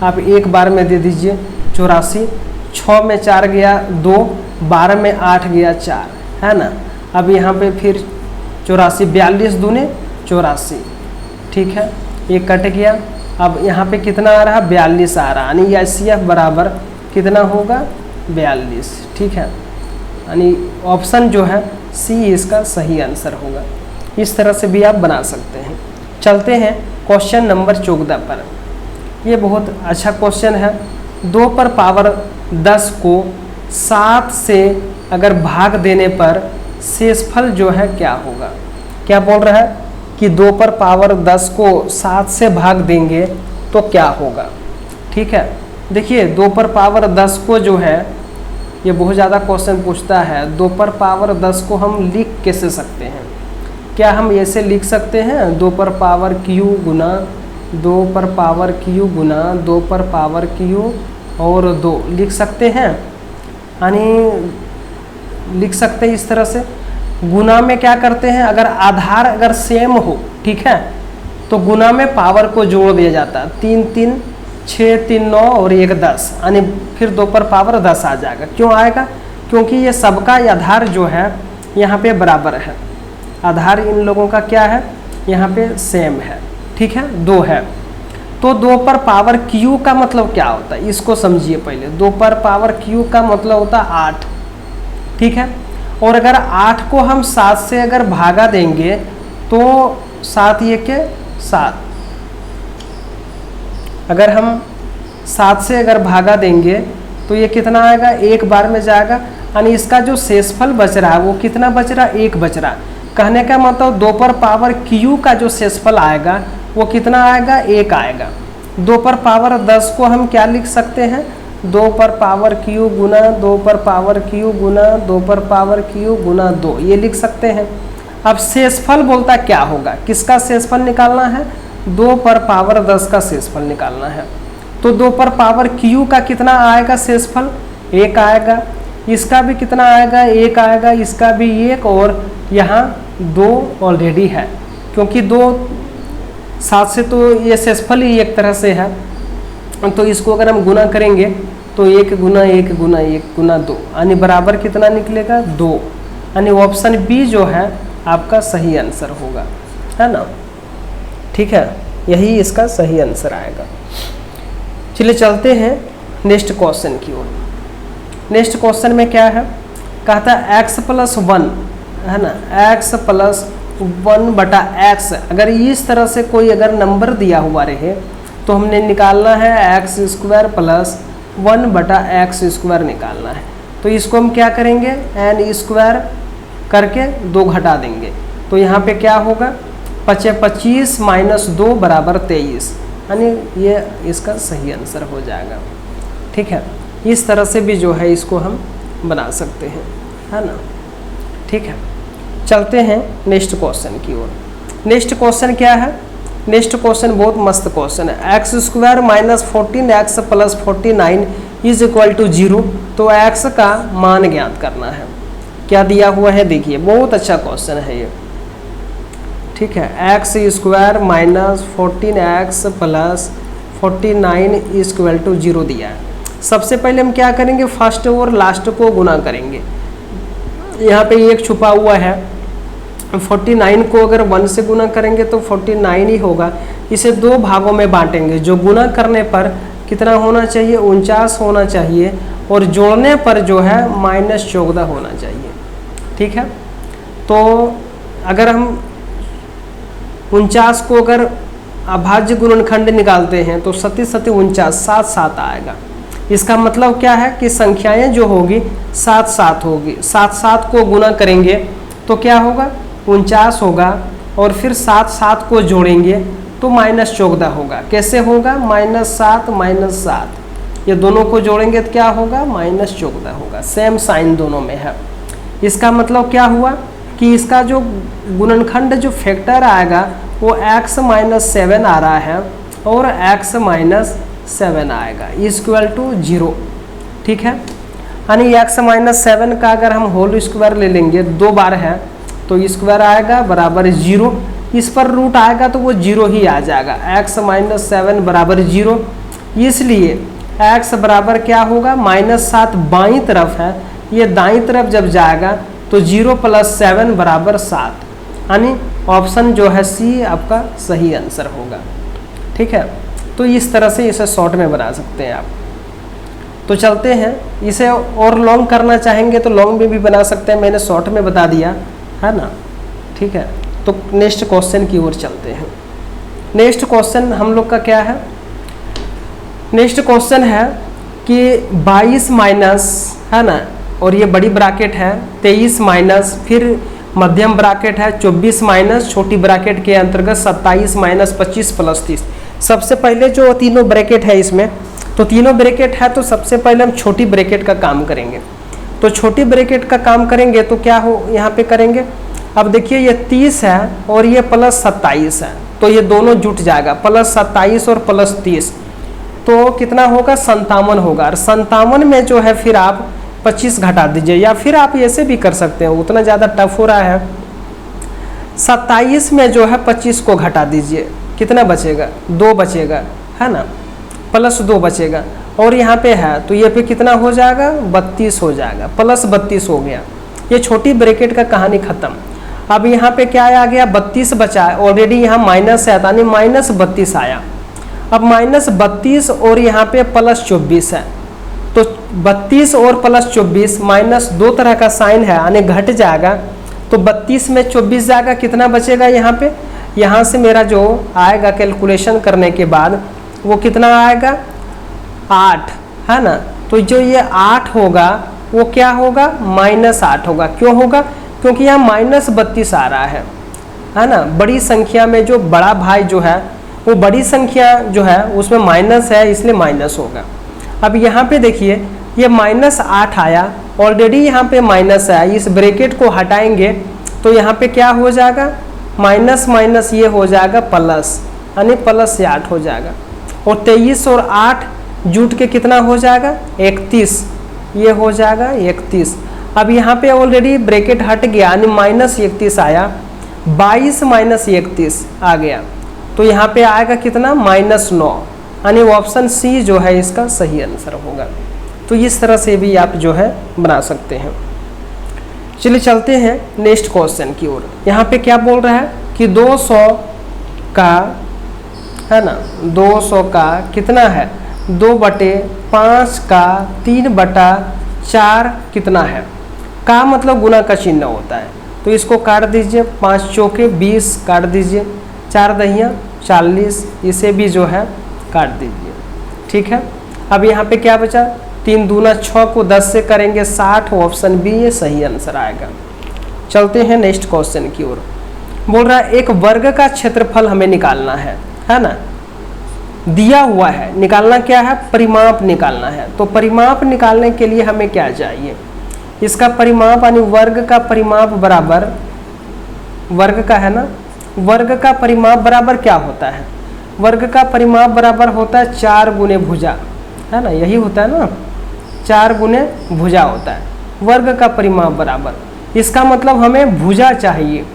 आप एक बार में दे दीजिए 84, 6 में 4 गया 2, 12 में 8 गया 4, है ना। अब यहाँ पे फिर 84, 42 दूने 84, ठीक है, ये कट गया। अब यहाँ पे कितना आ रहा, 42 आ रहा, यानी एचसीएफ बराबर कितना होगा, 42, ठीक है, यानी ऑप्शन जो है सी इसका सही आंसर होगा। इस तरह से भी आप बना सकते हैं। चलते हैं क्वेश्चन नंबर 14 पर। ये बहुत अच्छा क्वेश्चन है। 2 पर पावर 10 को 7 से अगर भाग देने पर शेषफल जो है क्या होगा। क्या बोल रहा है कि 2 पर पावर 10 को 7 से भाग देंगे तो क्या होगा। ठीक है, देखिए 2 पर पावर 10 को जो है, ये बहुत ज़्यादा क्वेश्चन पूछता है। 2 पर पावर 10 को हम लिख कैसे सकते हैं, क्या हम ऐसे लिख सकते हैं, 2 पर पावर क्यू गुना 2 पर पावर क्यू गुना 2 पर पावर क्यू और 2 लिख सकते हैं, यानी लिख सकते हैं इस तरह से। गुना में क्या करते हैं, अगर आधार अगर सेम हो, ठीक है, तो गुना में पावर को जोड़ दिया जाता है। 3 3 6 3 9 और 1 10, यानी फिर 2 पर पावर 10 आ जाएगा। क्यों आएगा, क्योंकि ये सबका आधार जो है यहाँ पे बराबर है। आधार इन लोगों का क्या है, यहाँ पे सेम है, ठीक है, 2 है। तो 2 पर पावर क्यू का मतलब क्या होता है, इसको समझिए पहले। 2 पर पावर क्यू का मतलब होता है 8, ठीक है। और अगर 8 को हम 7 से अगर भागा देंगे तो 7 ये के 7, अगर हम 7 से अगर भागा देंगे तो ये कितना आएगा, एक बार में जाएगा, यानी इसका जो शेषफल बच रहा है वो कितना बच रहा है, 1 बच रहा है। कहने का मतलब 2 पर पावर क्यू का जो शेषफल आएगा वो कितना आएगा, 1 आएगा। 2 पर पावर 10 को हम क्या लिख सकते हैं, 2 पर पावर क्यू गुना 2 पर पावर क्यू गुना 2 पर पावर क्यू गुना 2, ये लिख सकते हैं। अब शेषफल बोलता क्या होगा, किसका शेषफल निकालना है, 2 पर पावर 10 का शेषफल निकालना है। तो 2 पर पावर q का कितना आएगा शेषफल, 1 आएगा। इसका भी कितना आएगा, 1 आएगा। इसका भी 1 और यहाँ 2 ऑलरेडी है, क्योंकि 2 7 से तो ये शेषफल ही एक तरह से है। तो इसको अगर हम गुना करेंगे तो 1 गुना 1 गुना 1 गुना 2 यानी बराबर कितना निकलेगा, 2। यानी ऑप्शन बी जो है आपका सही आंसर होगा, है ना। ठीक है, यही इसका सही आंसर आएगा। चलिए चलते हैं नेक्स्ट क्वेश्चन की ओर। नेक्स्ट क्वेश्चन में क्या है, कहता है x + 1, है ना, x + 1/x। अगर इस तरह से कोई अगर नंबर दिया हुआ रहे तो हमने निकालना है x² + 1/x² निकालना है। तो इसको हम क्या करेंगे, n² करके 2 घटा देंगे। तो यहाँ पे क्या होगा, 25 - 2 = 23, यानी ये इसका सही आंसर हो जाएगा। ठीक है, इस तरह से भी जो है इसको हम बना सकते हैं, है ना। ठीक है, चलते हैं नेक्स्ट क्वेश्चन की ओर। नेक्स्ट क्वेश्चन क्या है, नेक्स्ट क्वेश्चन बहुत मस्त क्वेश्चन है। x² - 14x + 49 = 0। तो x का मान ज्ञात करना है। क्या दिया हुआ है देखिए, बहुत अच्छा क्वेश्चन है ये। ठीक है, x² - 14x + 49 = 0 दिया है। सबसे पहले हम क्या करेंगे, फर्स्ट और लास्ट को गुना करेंगे। यहाँ पे 1 छुपा हुआ है, 49 को अगर 1 से गुना करेंगे तो 49 ही होगा। इसे 2 भागों में बांटेंगे। जो गुना करने पर कितना होना चाहिए, 49 होना चाहिए, और जोड़ने पर जो है -14 होना चाहिए। ठीक है, तो अगर हम 49 को अगर अभाज्य गुणनखंड निकालते हैं तो 37 - 49 7 7 आएगा। इसका मतलब क्या है कि संख्याएं जो होगी 7 7 होगी। 7 7 को गुना करेंगे तो क्या होगा, 49 होगा, और फिर 7 7 को जोड़ेंगे तो -14 होगा। कैसे होगा, -7 -7, ये दोनों को जोड़ेंगे तो क्या होगा, -14 होगा। सेम साइन दोनों में है। इसका मतलब क्या हुआ कि इसका जो गुणनखंड जो फैक्टर आएगा वो x - 7 आ रहा है, और x - 7 आएगा = 0। ठीक है, यानी x - 7 का अगर हम होल स्क्वायर ले लेंगे, 2 बार है तो स्क्वायर आएगा बराबर 0। इस पर रूट आएगा तो वो 0 ही आ जाएगा। x - 7 = 0, इसलिए x बराबर क्या होगा, -7 बाईं तरफ है, ये दाईं तरफ जब जाएगा तो 0 + 7 = 7, यानी ऑप्शन जो है सी आपका सही आंसर होगा। ठीक है, तो इस तरह से इसे शॉर्ट में बना सकते हैं आप। तो चलते हैं, इसे और लॉन्ग करना चाहेंगे तो लॉन्ग में भी बना सकते हैं, मैंने शॉर्ट में बता दिया, है ना। ठीक है, तो नेक्स्ट क्वेश्चन की ओर चलते हैं। नेक्स्ट क्वेश्चन हम लोग का क्या है, नेक्स्ट क्वेश्चन है कि 22 माइनस, है ना, और ये बड़ी ब्रैकेट है, 23 माइनस, फिर मध्यम ब्रैकेट है 24 माइनस, छोटी ब्रैकेट के अंतर्गत 27 - 25 + 30। सबसे पहले जो तीनों ब्रैकेट है इसमें, तो तीनों ब्रैकेट है तो सबसे पहले हम छोटी ब्रैकेट का काम करेंगे। तो छोटी ब्रैकेट का काम करेंगे तो क्या हो, यहाँ पे करेंगे। अब देखिए ये 30 है और ये +27 है, तो ये दोनों जुट जाएगा, +27 और +30, तो कितना होगा, 57 होगा। और 57 में जो है फिर आप 25 घटा दीजिए, या फिर आप ऐसे भी कर सकते हैं, उतना ज़्यादा टफ हो रहा है। 27 में जो है 25 को घटा दीजिए, कितना बचेगा, 2 बचेगा, है ना, +2 बचेगा। और यहाँ पे है तो ये पे कितना हो जाएगा, 32 हो जाएगा, +32 हो गया। ये छोटी ब्रैकेट का कहानी खत्म। अब यहाँ पे क्या आ गया, 32 बचा है, ऑलरेडी यहाँ माइनस है, यानी -32 आया। अब -32 और यहाँ पे +24 है, तो 32 और +24 माइनस 2 तरह का साइन है, यानी घट जाएगा। तो 32 में 24 जाएगा, कितना बचेगा यहाँ पे, यहाँ से मेरा जो आएगा कैलकुलेशन करने के बाद वो कितना आएगा, 8, है ना। तो जो ये 8 होगा वो क्या होगा, -8 होगा। क्यों होगा, क्योंकि यहाँ -32 आ रहा है ना। बड़ी संख्या में जो बड़ा भाई जो है वो बड़ी संख्या जो है उसमें माइनस है, इसलिए माइनस होगा। अब यहाँ पे देखिए ये -8 आया, ऑलरेडी यहाँ पे माइनस है, इस ब्रैकेट को हटाएंगे तो यहाँ पे क्या हो जाएगा, माइनस माइनस ये हो जाएगा प्लस, यानी +8 हो जाएगा। और 23 और 8 जुट के कितना हो जाएगा 31, ये हो जाएगा 31। अब यहाँ पे ऑलरेडी ब्रैकेट हट गया यानी -31 आया, 22 - 31 आ गया, तो यहाँ पे आएगा कितना -9, यानी ऑप्शन सी जो है इसका सही आंसर होगा। तो इस तरह से भी आप जो है बना सकते हैं। चलिए चलते हैं नेक्स्ट क्वेश्चन की ओर। यहाँ पे क्या बोल रहा है कि 200 का है ना, 200 का कितना है 2/5 का 3/4 कितना है। का मतलब गुना का चिन्ह होता है, तो इसको काट दीजिए, 5 चौके 20 काट दीजिए, 4 दहिया 40, इसे भी जो है काट दीजिए। ठीक है, अब यहाँ पे क्या बचा 3 दूना 6 को 10 से करेंगे 60, ऑप्शन बी ये सही आंसर आएगा। चलते हैं नेक्स्ट क्वेश्चन की ओर। बोल रहा है एक वर्ग का क्षेत्रफल हमें निकालना है ना, दिया हुआ है, निकालना क्या है परिमाप निकालना है। तो परिमाप निकालने के लिए हमें क्या चाहिए, इसका परिमाप यानी वर्ग का परिमाप बराबर, वर्ग का है ना, वर्ग का परिमाप बराबर क्या होता है, वर्ग का परिमाप बराबर होता है 4 गुने भुजा, है ना, यही होता है ना, 4 गुने भुजा होता है वर्ग का परिमाप बराबर। इसका मतलब हमें भुजा चाहिए,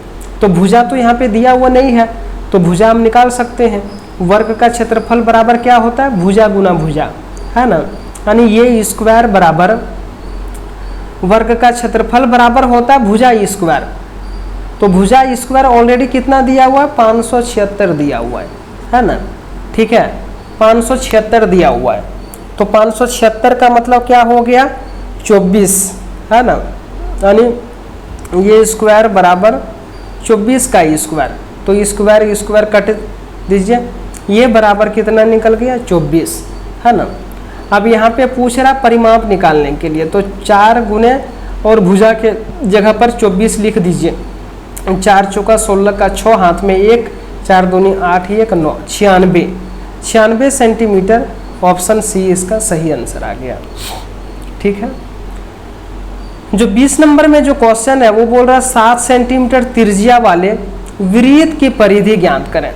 तो भुजा तो यहाँ पे दिया हुआ नहीं है, तो भुजा हम निकाल सकते हैं। वर्ग का क्षेत्रफल बराबर क्या होता है भुजा गुना भुजा, है ना, यानी ये स्क्वायर बराबर वर्ग का क्षेत्रफल बराबर होता है भुजा स्क्वायर। तो भुजा स्क्वायर ऑलरेडी कितना दिया हुआ है 576 दिया हुआ है ना, ठीक है 576 दिया हुआ है। तो 576 का मतलब क्या हो गया 24, है ना, यानी ये स्क्वायर बराबर 24 का स्क्वायर, तो स्क्वायर स्क्वायर कट दीजिए, ये बराबर कितना निकल गया 24, है ना। अब यहाँ पे पूछ रहा परिमाप निकालने के लिए, तो 4 गुने और भुजा के जगह पर 24 लिख दीजिए, 4 चौका 16 का 6 हाथ में 1, 4 दूनी 8 1 9, 96 सेंटीमीटर, ऑप्शन सी इसका सही आंसर आ गया। ठीक है, जो 20 नंबर में जो क्वेश्चन है वो बोल रहा है 7 सेंटीमीटर त्रिज्या वाले वृत्त की परिधि ज्ञात करें,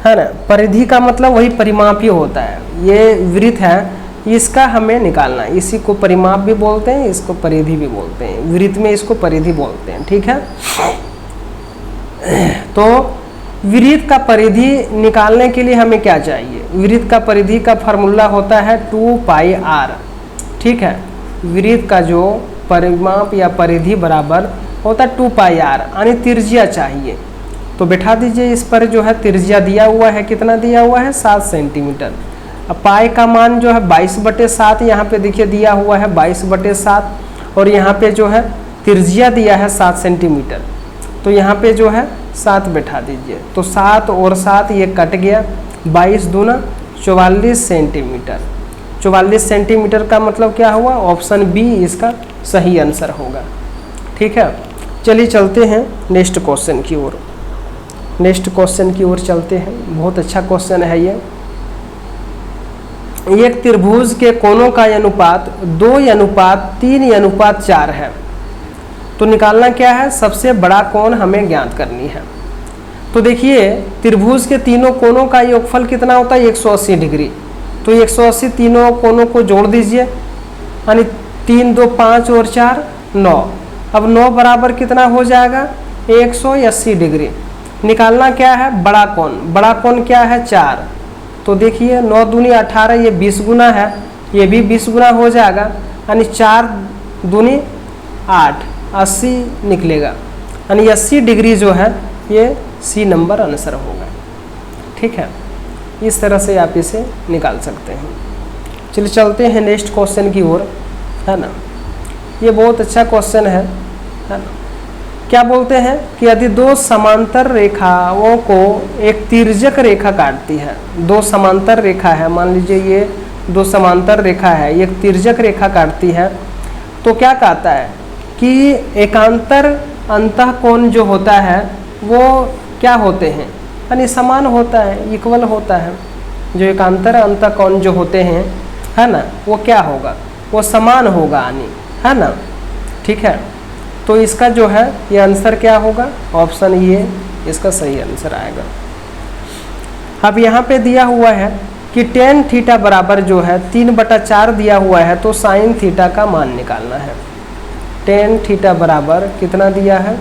है ना। परिधि का मतलब वही परिमाप ही होता है, ये वृत्त है इसका हमें निकालना है, इसी को परिमाप भी बोलते हैं, इसको परिधि भी बोलते हैं, वृत्त में इसको परिधि बोलते हैं। ठीक है, तो वृत्त का परिधि निकालने के लिए हमें क्या चाहिए, वृत्त का परिधि का फार्मूला होता है 2πr। ठीक है, वृत्त का जो परिमाप या परिधि बराबर होता है 2πr, यानी त्रिज्या चाहिए। तो बैठा दीजिए इस पर जो है त्रिज्या दिया हुआ है, कितना दिया हुआ है 7 सेंटीमीटर। अब पाई का मान जो है 22/7 यहाँ पे देखिए दिया हुआ है 22/7, और यहाँ पे जो है त्रिज्या दिया है 7 सेंटीमीटर, तो यहाँ पे जो है 7 बैठा दीजिए, तो 7 और 7 ये कट गया, 22 दूना 44 सेंटीमीटर। 44 सेंटीमीटर का मतलब क्या हुआ, ऑप्शन बी इसका सही आंसर होगा। ठीक है, चलिए चलते हैं नेक्स्ट क्वेश्चन की ओर। नेक्स्ट क्वेश्चन की ओर चलते हैं, बहुत अच्छा क्वेश्चन है ये। एक त्रिभुज के कोणों का अनुपात 2:3:4 है, तो निकालना क्या है, सबसे बड़ा कोण हमें ज्ञात करनी है। तो देखिए त्रिभुज के तीनों कोणों का योगफल कितना होता है 180 डिग्री, तो 180 तीनों कोणों को जोड़ दीजिए, यानी 3 2 5 और 4 9। अब 9 बराबर कितना हो जाएगा 180 डिग्री। निकालना क्या है बड़ा कोण, बड़ा कोण क्या है 4, तो देखिए 9 दूनी 18, ये 20 गुना है, ये भी 20 गुना हो जाएगा, यानी 4 दूनी 8 80 निकलेगा, यानी 80 डिग्री जो है ये सी नंबर आंसर होगा। ठीक है, इस तरह से आप इसे निकाल सकते हैं। चलिए चलते हैं नेक्स्ट क्वेश्चन की ओर, है ना। ये बहुत अच्छा क्वेश्चन है ना। क्या बोलते हैं कि यदि 2 समांतर रेखाओं को एक तिर्यक रेखा काटती है, 2 समांतर रेखा है, मान लीजिए ये 2 समांतर रेखा है, एक तिर्यक रेखा काटती है, तो क्या कहता है कि एकांतर अंतःकोण जो होता है वो क्या होते हैं, यानी समान होता है, इक्वल होता है। जो एकांतर अंतःकोण जो होते हैं, है ना, वो क्या होगा, वो समान होगा, यानी, है ना। ठीक है, तो इसका जो है ये आंसर क्या होगा, ऑप्शन ये इसका सही आंसर आएगा। अब यहाँ पे दिया हुआ है कि टेन थीटा बराबर जो है 3/4 दिया हुआ है, तो साइन थीटा का मान निकालना है। टेन थीटा बराबर कितना दिया है,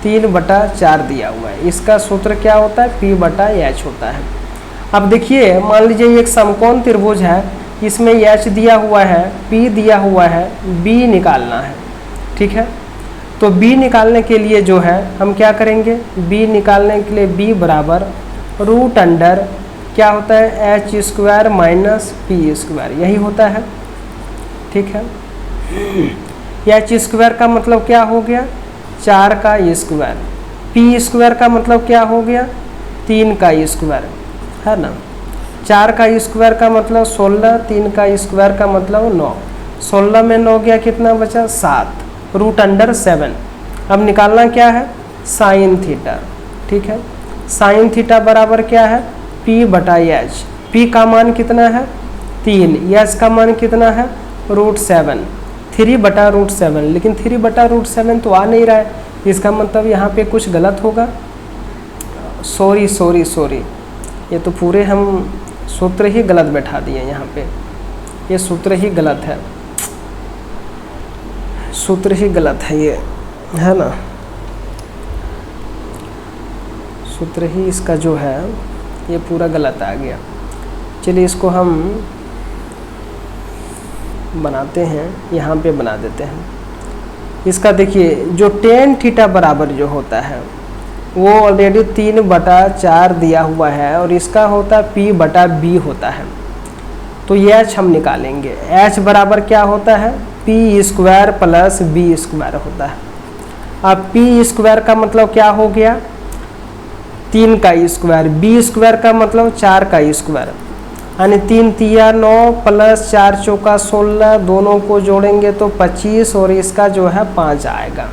3/4 दिया हुआ है। इसका सूत्र क्या होता है, P/H होता है। अब देखिए, मान लीजिए एक समकोण त्रिभुज है, इसमें H दिया हुआ है, P दिया हुआ है, B निकालना है। ठीक है, तो B निकालने के लिए जो है हम क्या करेंगे, B निकालने के लिए B बराबर रूट अंडर क्या होता है, H² माइनस P², यही होता है। ठीक है, H² का मतलब क्या हो गया, 4 का स्क्वायर, P² का मतलब क्या हो गया, 3 का स्क्वायर, है ना। 4 का स्क्वायर का मतलब 16, 3 का स्क्वायर का मतलब 9, 16 में 9 गया, कितना बचा, 7, रूट अंडर 7। अब निकालना क्या है, साइन थीटा। ठीक है, साइन थीटा बराबर क्या है, P/H। P का मान कितना है, 3, H का मान कितना है, √7, 3/√7, लेकिन 3/√7 तो आ नहीं रहा है, इसका मतलब यहाँ पे कुछ गलत होगा। सॉरी, ये तो पूरे हम सूत्र ही गलत बैठा दिए यहाँ पे, ये सूत्र ही गलत है, सूत्र ही गलत है ये, है ना। सूत्र ही इसका जो है ये पूरा गलत आ गया। चलिए इसको हम बनाते हैं, यहाँ पे बना देते हैं। इसका देखिए, जो टेन थीटा बराबर जो होता है वो ऑलरेडी 3/4 दिया हुआ है, और इसका होता है P/B होता है। तो ये H हम निकालेंगे। H बराबर क्या होता है, P² प्लस B² होता है। अब P² का मतलब क्या हो गया, 3 का स्क्वायर, B² का मतलब 4 का स्क्वायर, यानी 3 तिया 9 प्लस 4 चौका 16, दोनों को जोड़ेंगे तो 25, और इसका जो है 5 आएगा।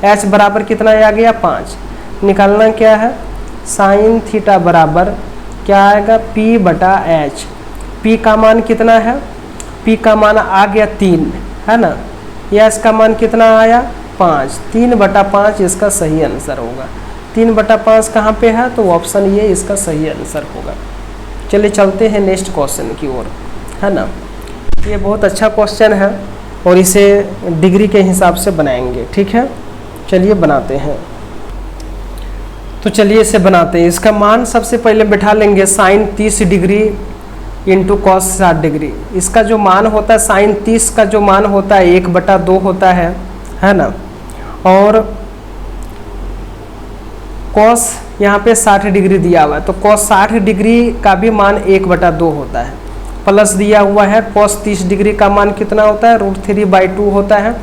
H बराबर कितना आ गया, 5। निकालना क्या है, साइन थीटा बराबर क्या आएगा, P/H। P का मान कितना है, P का मान आ गया 3, है ना। H का मान कितना आया, 5, 3/5 इसका सही आंसर होगा। 3/5 कहाँ पे है, तो ऑप्शन ये इसका सही आंसर होगा। चलिए चलते हैं नेक्स्ट क्वेश्चन की ओर, है ना। ये बहुत अच्छा क्वेश्चन है और इसे डिग्री के हिसाब से बनाएंगे। ठीक है, चलिए बनाते हैं। तो चलिए इसे बनाते हैं। इसका मान सबसे पहले बैठा लेंगे, sine 30 degree into cos 60 degree. इसका जो मान होता है, साइन 30 का जो मान होता है 1/2 होता है ना। और कॉस यहाँ पे 60 डिग्री दिया हुआ है, तो कॉस 60 डिग्री का भी मान 1/2 होता है। प्लस दिया हुआ है, कॉस 30 डिग्री का मान कितना होता है, √3/2 होता है।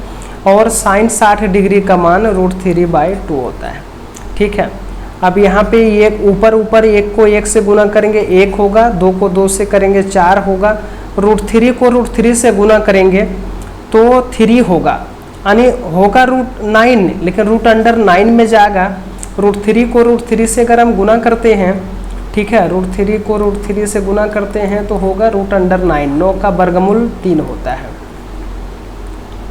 और साइन 60 डिग्री का मान √3/2 होता है। ठीक है, अब यहाँ पे एक ऊपर 1 को 1 से गुना करेंगे 1 होगा, 2 को 2 से करेंगे 4 होगा, √3 को √3 से गुना करेंगे तो 3 होगा, यानी होगा √9, लेकिन रूट अंडर 9 में जाएगा। √3 को √3 से अगर हम गुना करते हैं, ठीक है, √3 को √3 से गुना करते हैं तो होगा रूट अंडर 9, 9 का वर्गमूल 3 होता है।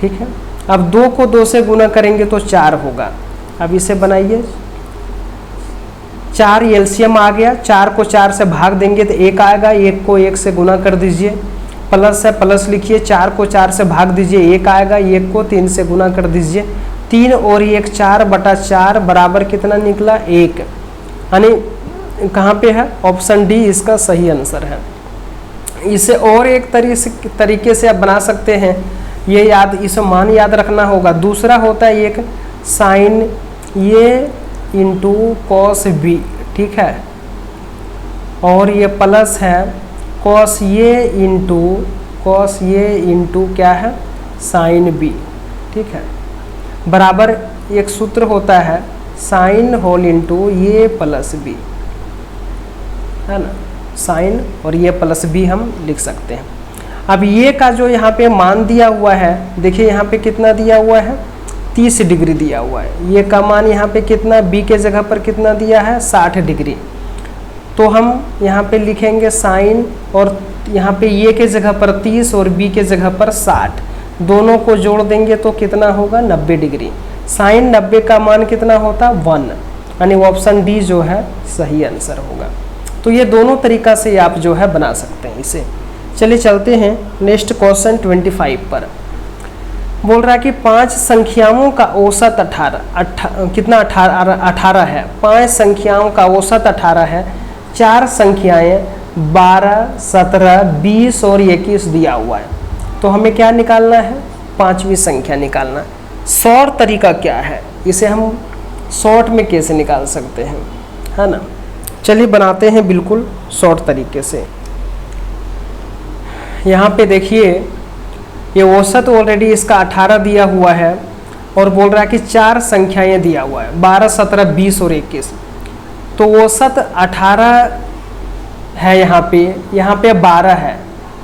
ठीक है, अब 2 को 2 से गुना करेंगे तो 4 होगा। अब इसे बनाइए, 4 एलसीएम आ गया, 4 को 4 से भाग देंगे तो 1 आएगा, 1 को 1 से गुना कर दीजिए, प्लस है प्लस लिखिए, 4 को 4 से भाग दीजिए 1 आएगा, 1 को 3 से गुना कर दीजिए, 3 और 1 4/4 बराबर कितना निकला, 1, यानी कहाँ पे है, ऑप्शन डी इसका सही आंसर है। इसे और एक तरीके से आप बना सकते हैं, ये इसे मान याद रखना होगा। दूसरा होता है एक साइन ये इंटू कॉस बी, ठीक है, और ये प्लस है कॉस ये इंटू क्या है, साइन बी। ठीक है, बराबर एक सूत्र होता है साइन होल इंटू ये प्लस बी, है ना। साइन और ये प्लस बी हम लिख सकते हैं। अब ये का जो यहाँ पे मान दिया हुआ है, देखिए यहाँ पे कितना दिया हुआ है, 30 डिग्री दिया हुआ है। ये का मान यहाँ पे कितना, बी के जगह पर कितना दिया है, 60 डिग्री। तो हम यहाँ पे लिखेंगे साइन, और यहाँ पे ये के जगह पर 30 और बी के जगह पर 60, दोनों को जोड़ देंगे तो कितना होगा, 90 डिग्री। साइन 90 का मान कितना होता, 1, यानी ऑप्शन डी जो है सही आंसर होगा। तो ये दोनों तरीका से आप जो है बना सकते हैं इसे। चलिए चलते हैं नेक्स्ट क्वेश्चन 25 पर। बोल रहा है कि 5 संख्याओं का औसत 18 है। 5 संख्याओं का औसत 18 है। 4 संख्याएं 12, 17, 20 और 21 दिया हुआ है। तो हमें क्या निकालना है? 5वीं संख्या निकालना। शॉर्ट तरीका क्या है, इसे हम शॉर्ट में कैसे निकाल सकते हैं, है ना। चलिए बनाते हैं बिल्कुल शॉर्ट तरीके से। यहाँ पे देखिए ये औसत ऑलरेडी इसका 18 दिया हुआ है और बोल रहा है कि 4 संख्याएं दिया हुआ है 12, 17, 20 और 21। तो औसत 18 है, यहाँ पे 12 है।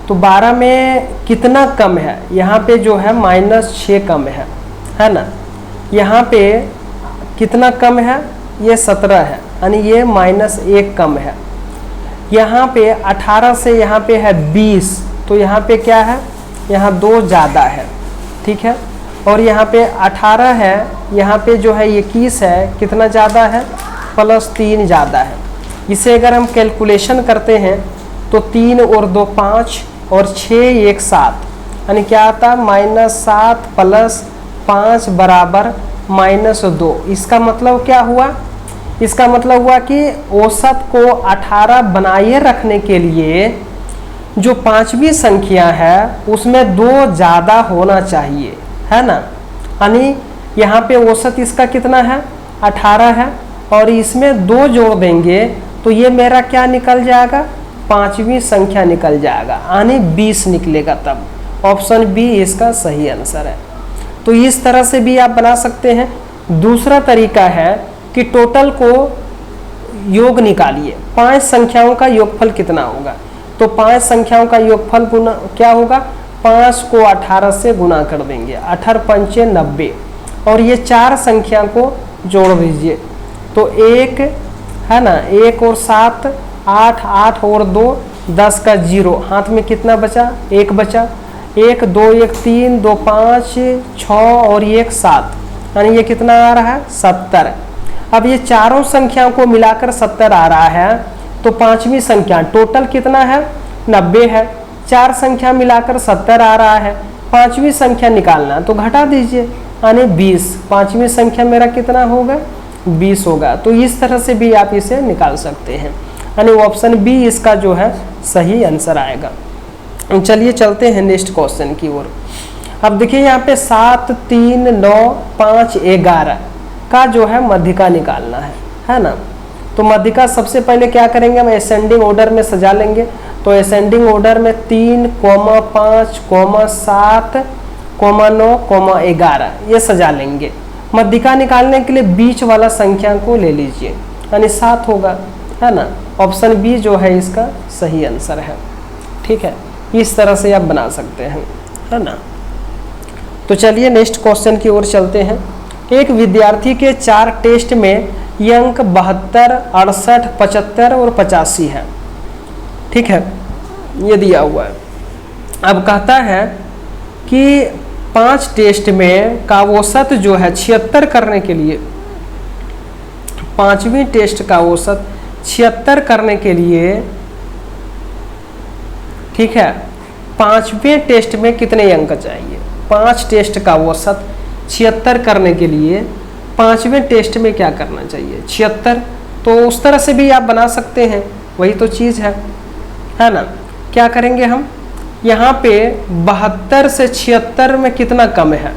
तो 12 में कितना कम है? यहाँ पे जो है -6 कम है ना। यहाँ पे कितना कम है? ये 17 है, यानी ये -1 कम है। यहाँ पे 18 से यहाँ पे है 20, तो यहाँ पे क्या है? यहाँ 2 ज़्यादा है, ठीक है। और यहाँ पे 18 है, यहाँ पे जो है 21 है, कितना ज़्यादा है? +3 ज़्यादा है। इसे अगर हम कैलकुलेशन करते हैं तो 3 और 2 5 और 6 1 7, यानी क्या आता है? -7 + 5 बराबर -2। इसका मतलब क्या हुआ? इसका मतलब हुआ कि औसत को 18 बनाए रखने के लिए जो 5वीं संख्या है उसमें 2 ज़्यादा होना चाहिए, है ना। यानी यहाँ पे औसत इसका कितना है? 18 है और इसमें 2 जोड़ देंगे तो ये मेरा क्या निकल जाएगा? 5वीं संख्या निकल जाएगा, यानी 20 निकलेगा। तब ऑप्शन बी इसका सही आंसर है। तो इस तरह से भी आप बना सकते हैं। दूसरा तरीका है कि टोटल को योग निकालिए। 5 संख्याओं का योगफल कितना होगा? तो 5 संख्याओं का योगफल गुना क्या होगा? 5 को 18 से गुना कर देंगे, 18 पंचे 90, और ये 4 संख्या को जोड़ दीजिए। तो 1 है ना, 1 और 7 8, 8 और 2 10 का 0, हाथ में कितना बचा? 1 बचा। 1 2 1 3 2 5 6 और 1 7, यानी ये कितना आ रहा है? 70। अब ये चारों संख्याओं को मिलाकर 70 आ रहा है। तो 5वीं संख्या टोटल कितना है? 90 है। 4 संख्या मिलाकर 70 आ रहा है। 5वीं संख्या निकालना, तो घटा दीजिए, यानी 20। 5वीं संख्या मेरा कितना होगा? 20 होगा। तो इस तरह से भी आप इसे निकाल सकते हैं, यानी ऑप्शन बी इसका जो है सही आंसर आएगा। चलिए चलते हैं नेक्स्ट क्वेश्चन की ओर। अब देखिए यहाँ पे 7 3 9 5 11 का जो है मध्यिका निकालना है ना। तो मध्यिका सबसे पहले क्या करेंगे? हम असेंडिंग ऑर्डर में सजा लेंगे। तो असेंडिंग ऑर्डर में 3, 5, 7, 9, 11 ये सजा लेंगे। मध्यिका निकालने के लिए बीच वाला संख्या को ले लीजिए, यानी 7 होगा, है ना। ऑप्शन बी जो है इसका सही आंसर है, ठीक है। इस तरह से आप बना सकते हैं, है ना। तो चलिए नेक्स्ट क्वेश्चन की ओर चलते हैं। एक विद्यार्थी के 4 टेस्ट में ये अंक 72, 68, 75 और 85 है, ठीक है, ये दिया हुआ है। अब कहता है कि 5 टेस्ट में का औसत जो है 76 करने के लिए, 5वीं टेस्ट का औसत 76 करने के लिए, ठीक है, 5वें टेस्ट में कितने अंक चाहिए? 5 टेस्ट का औसत 76 करने के लिए 5वें टेस्ट में क्या करना चाहिए? 76। तो उस तरह से भी आप बना सकते हैं, वही तो चीज़ है ना। क्या करेंगे हम? यहाँ पे 72 से 76 में कितना कम है?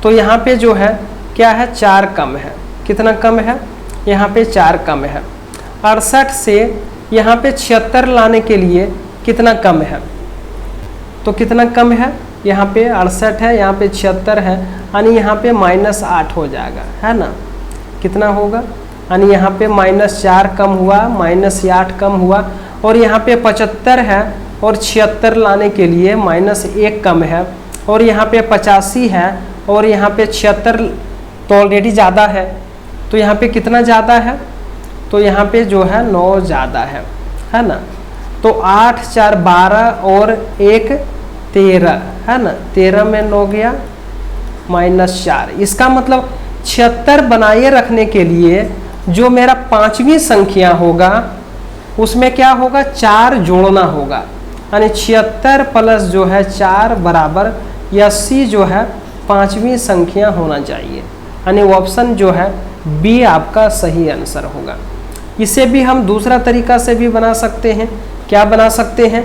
तो यहाँ पे जो है क्या है? 4 कम है। कितना कम है? यहाँ पे 4 कम है। 68 से यहाँ पे 76 लाने के लिए कितना कम है? तो कितना कम है? यहाँ पे 68 है, यहाँ पे 76 है, यानी यहाँ पे -8 हो जाएगा, है ना। कितना होगा? यानी यहाँ पे -4 कम हुआ, -8 कम हुआ, और यहाँ पे 75 है और 76 लाने के लिए -1 कम है, और यहाँ पे 85 है और यहाँ पे 76 तो ऑलरेडी ज़्यादा है। तो यहाँ पे कितना ज़्यादा है? तो यहाँ पे जो है 9 ज़्यादा है ना। तो 8 4 12 और 1 13, है ना। 13 में 9 गया, -4। इसका मतलब 76 बनाए रखने के लिए जो मेरा 5वीं संख्या होगा उसमें क्या होगा, 4 जोड़ना होगा, यानी 76 प्लस जो है 4 बराबर 80 जो है 5वीं संख्या होना चाहिए, यानी ऑप्शन जो है बी आपका सही आंसर होगा। इसे भी हम दूसरा तरीका से भी बना सकते हैं। क्या बना सकते हैं,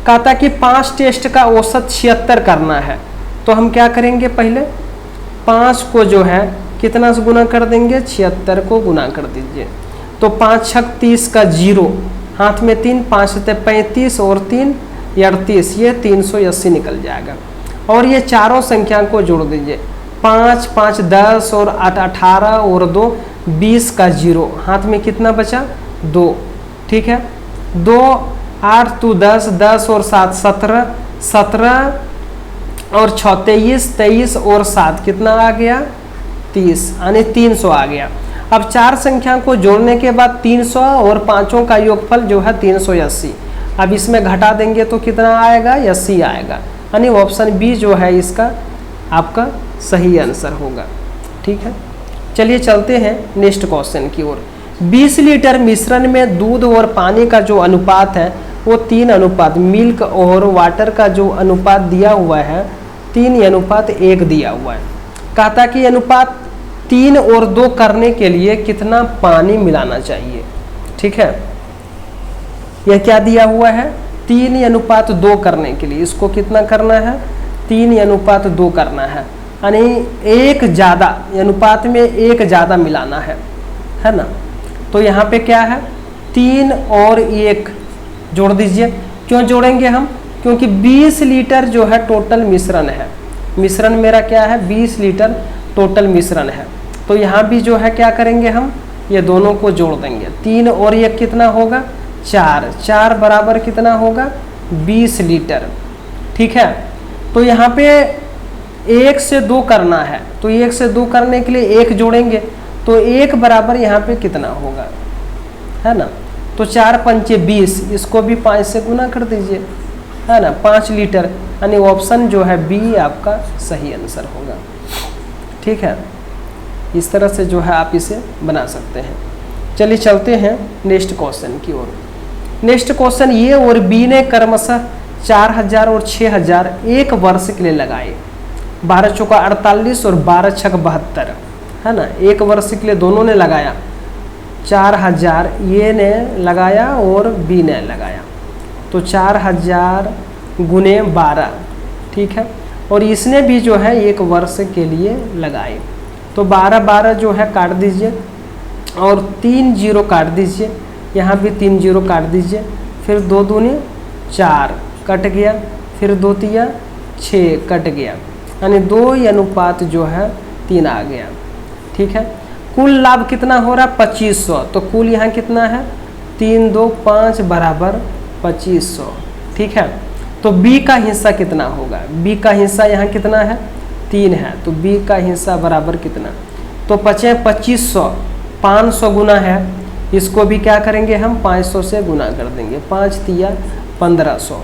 कहा था कि 5 टेस्ट का औसत 76 करना है, तो हम क्या करेंगे, पहले 5 को जो है कितना से गुना कर देंगे, 76 को गुना कर दीजिए, तो 5 छक 30 का 0, हाथ में 3, 5 से 35 और 3 38, ये 380 निकल जाएगा। और ये चारों संख्या को जोड़ दीजिए, 5 5 10 और 8 18 और 2 20 का 0, हाथ में कितना बचा, 2, ठीक है, 2 8 2 10 10 और 7 17 17 और 6 23 23 और 7 कितना आ गया, 30, यानी 300 आ गया। अब 4 संख्या को जोड़ने के बाद 300 और 5 का योगफल जो है 380, अब इसमें घटा देंगे तो कितना आएगा, 80 आएगा, यानी ऑप्शन बी जो है इसका आपका सही आंसर होगा। ठीक है, चलिए चलते हैं नेक्स्ट क्वेश्चन की ओर। 20 लीटर मिश्रण में दूध और पानी का जो अनुपात है वो 3 अनुपात, मिल्क और वाटर का जो अनुपात दिया हुआ है 3:1 दिया हुआ है। कहता कि अनुपात 3 और 2 करने के लिए कितना पानी मिलाना चाहिए। ठीक है, यह क्या दिया हुआ है, 3:2 करने के लिए इसको कितना करना है, 3:2 करना है, यानी एक ज़्यादा अनुपात में एक ज़्यादा मिलाना है ना। तो यहाँ पे क्या है, 3 और 1 जोड़ दीजिए। क्यों जोड़ेंगे हम, क्योंकि 20 लीटर जो है टोटल मिश्रण है, मिश्रण मेरा क्या है 20 लीटर टोटल मिश्रण है, तो यहाँ भी जो है क्या करेंगे हम, ये दोनों को जोड़ देंगे। 3 और 1 कितना होगा, 4, 4 बराबर कितना होगा 20 लीटर। ठीक है, तो यहाँ पे 1 से 2 करना है, तो 1 से 2 करने के लिए 1 जोड़ेंगे, तो 1 बराबर यहाँ पे कितना होगा, है ना, तो 4 पंचे 20, इसको भी 5 से गुना कर दीजिए, है ना, 5 लीटर, यानी ऑप्शन जो है बी आपका सही आंसर होगा। ठीक है, इस तरह से जो है आप इसे बना सकते हैं। चलिए चलते हैं नेक्स्ट क्वेश्चन की ओर। नेक्स्ट क्वेश्चन, ये और बी ने क्रमशः 4000 और 6000 एक वर्ष के लिए लगाए, 12 चौका 48 और 12 छक 72, है ना, एक वर्ष के लिए दोनों ने लगाया। 4000 ये ने लगाया और बी ने लगाया, तो 4000 गुने 12, ठीक है, और इसने भी जो है एक वर्ष के लिए लगाए, तो 12 12 जो है काट दीजिए और 3 0 काट दीजिए, यहाँ भी 3 0 काट दीजिए, फिर 2 दूनी 4 कट गया, फिर 2 तिया 6 कट गया, यानी 2:3 जो है 3 आ गया। ठीक है, कुल लाभ कितना हो रहा 2500, तो कुल यहाँ कितना है 3 2 5 बराबर 2500। ठीक है, तो बी का हिस्सा कितना होगा, बी का हिस्सा यहाँ कितना है 3 है, तो बी का हिस्सा बराबर कितना, तो 2500, 500 गुना है, इसको भी क्या करेंगे हम 500 से गुना कर देंगे, 5 तिया 1500,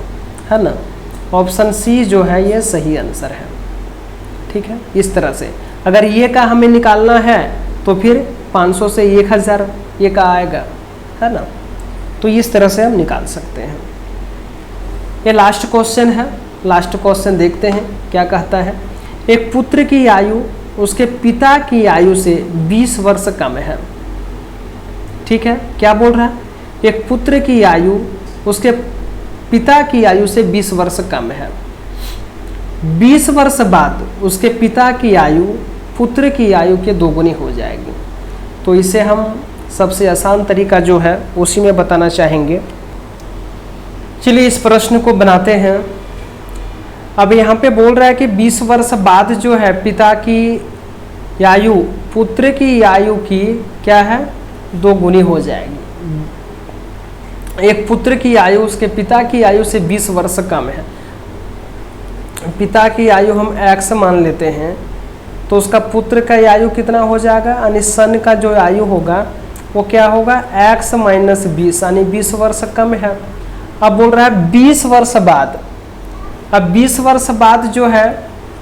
है ना, ऑप्शन सी जो है ये सही आंसर है। ठीक है, इस तरह से अगर ये का हमें निकालना है तो फिर 500 से 1000 ये का आएगा, है ना, तो इस तरह से हम निकाल सकते हैं। ये लास्ट क्वेश्चन है, लास्ट क्वेश्चन देखते हैं क्या कहता है। एक पुत्र की आयु उसके पिता की आयु से 20 वर्ष कम है। ठीक है, क्या बोल रहा है, एक पुत्र की आयु उसके पिता की आयु से 20 वर्ष कम है, 20 वर्ष बाद उसके पिता की आयु पुत्र की आयु के 2 गुनी हो जाएगी। तो इसे हम सबसे आसान तरीका जो है उसी में बताना चाहेंगे। चलिए इस प्रश्न को बनाते हैं। अब यहाँ पे बोल रहा है कि 20 वर्ष बाद जो है पिता की आयु पुत्र की आयु की क्या है 2 गुनी हो जाएगी। एक पुत्र की आयु उसके पिता की आयु से 20 वर्ष कम है, पिता की आयु हम x मान लेते हैं, तो उसका पुत्र का आयु कितना हो जाएगा, यानी सन का जो आयु होगा वो क्या होगा x - 20, यानी 20 वर्ष कम है। अब बोल रहा है 20 वर्ष बाद, अब 20 वर्ष बाद जो है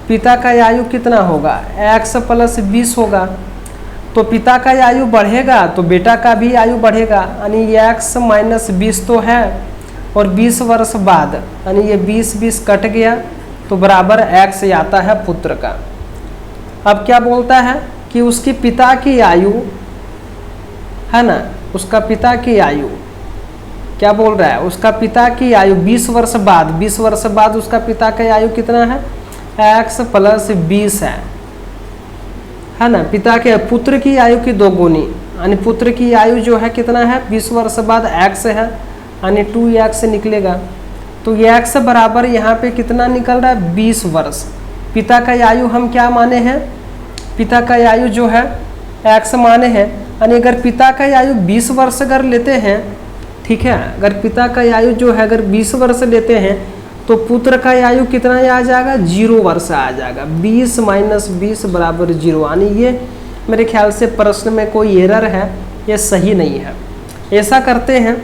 पिता का आयु कितना होगा x + 20 होगा, तो पिता का आयु बढ़ेगा तो बेटा का भी आयु बढ़ेगा, यानी ये x माइनस 20 तो है, और 20 वर्ष बाद यानी ये 20 कट गया तो बराबर x आता है पुत्र का। अब क्या बोलता है कि उसके पिता की आयु है ना, उसका पिता की आयु क्या बोल रहा है, उसका पिता की आयु 20 वर्ष बाद उसका पिता का आयु कितना है, x प्लस 20 है ना। पिता के पुत्र की आयु की 2 गुनी, यानी पुत्र की आयु जो है कितना है 20 वर्ष बाद x है, यानी 2x निकलेगा। तो ये x बराबर यहाँ पे कितना निकल रहा है 20 वर्ष। पिता का आयु हम क्या माने हैं, पिता का आयु जो है x माने हैं, यानी अगर पिता का आयु 20 वर्ष अगर लेते हैं, ठीक है, अगर पिता का आयु जो है अगर 20 वर्ष लेते हैं तो पुत्र का आयु कितना आ जाएगा 0 वर्ष आ जाएगा। 20 माइनस 20 बराबर 0, यानी ये मेरे ख्याल से प्रश्न में कोई एरर है, ये सही नहीं है। ऐसा करते हैं,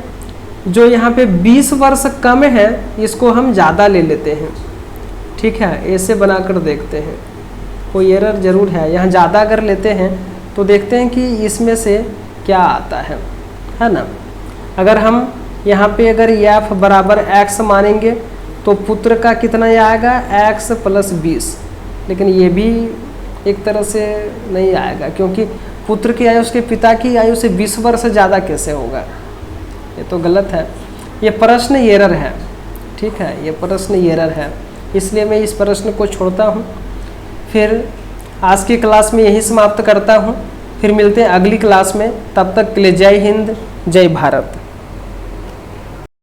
जो यहाँ पे 20 वर्ष कम है इसको हम ज़्यादा ले लेते हैं, ठीक है, ऐसे बनाकर देखते हैं, कोई एरर ज़रूर है। यहाँ ज़्यादा अगर लेते हैं तो देखते हैं कि इसमें से क्या आता है ना। अगर हम यहाँ पे अगर f बराबर x मानेंगे तो पुत्र का कितना आएगा x प्लस 20, लेकिन ये भी एक तरह से नहीं आएगा, क्योंकि पुत्र की आयु उसके पिता की आयु से 20 वर्ष ज़्यादा कैसे होगा, ये तो गलत है, ये प्रश्न एरर है, ठीक है, ये प्रश्न एरर है, इसलिए मैं इस प्रश्न को छोड़ता हूँ। फिर आज की क्लास में यही समाप्त करता हूँ, फिर मिलते हैं अगली क्लास में, तब तक के लिए जय हिंद जय भारत।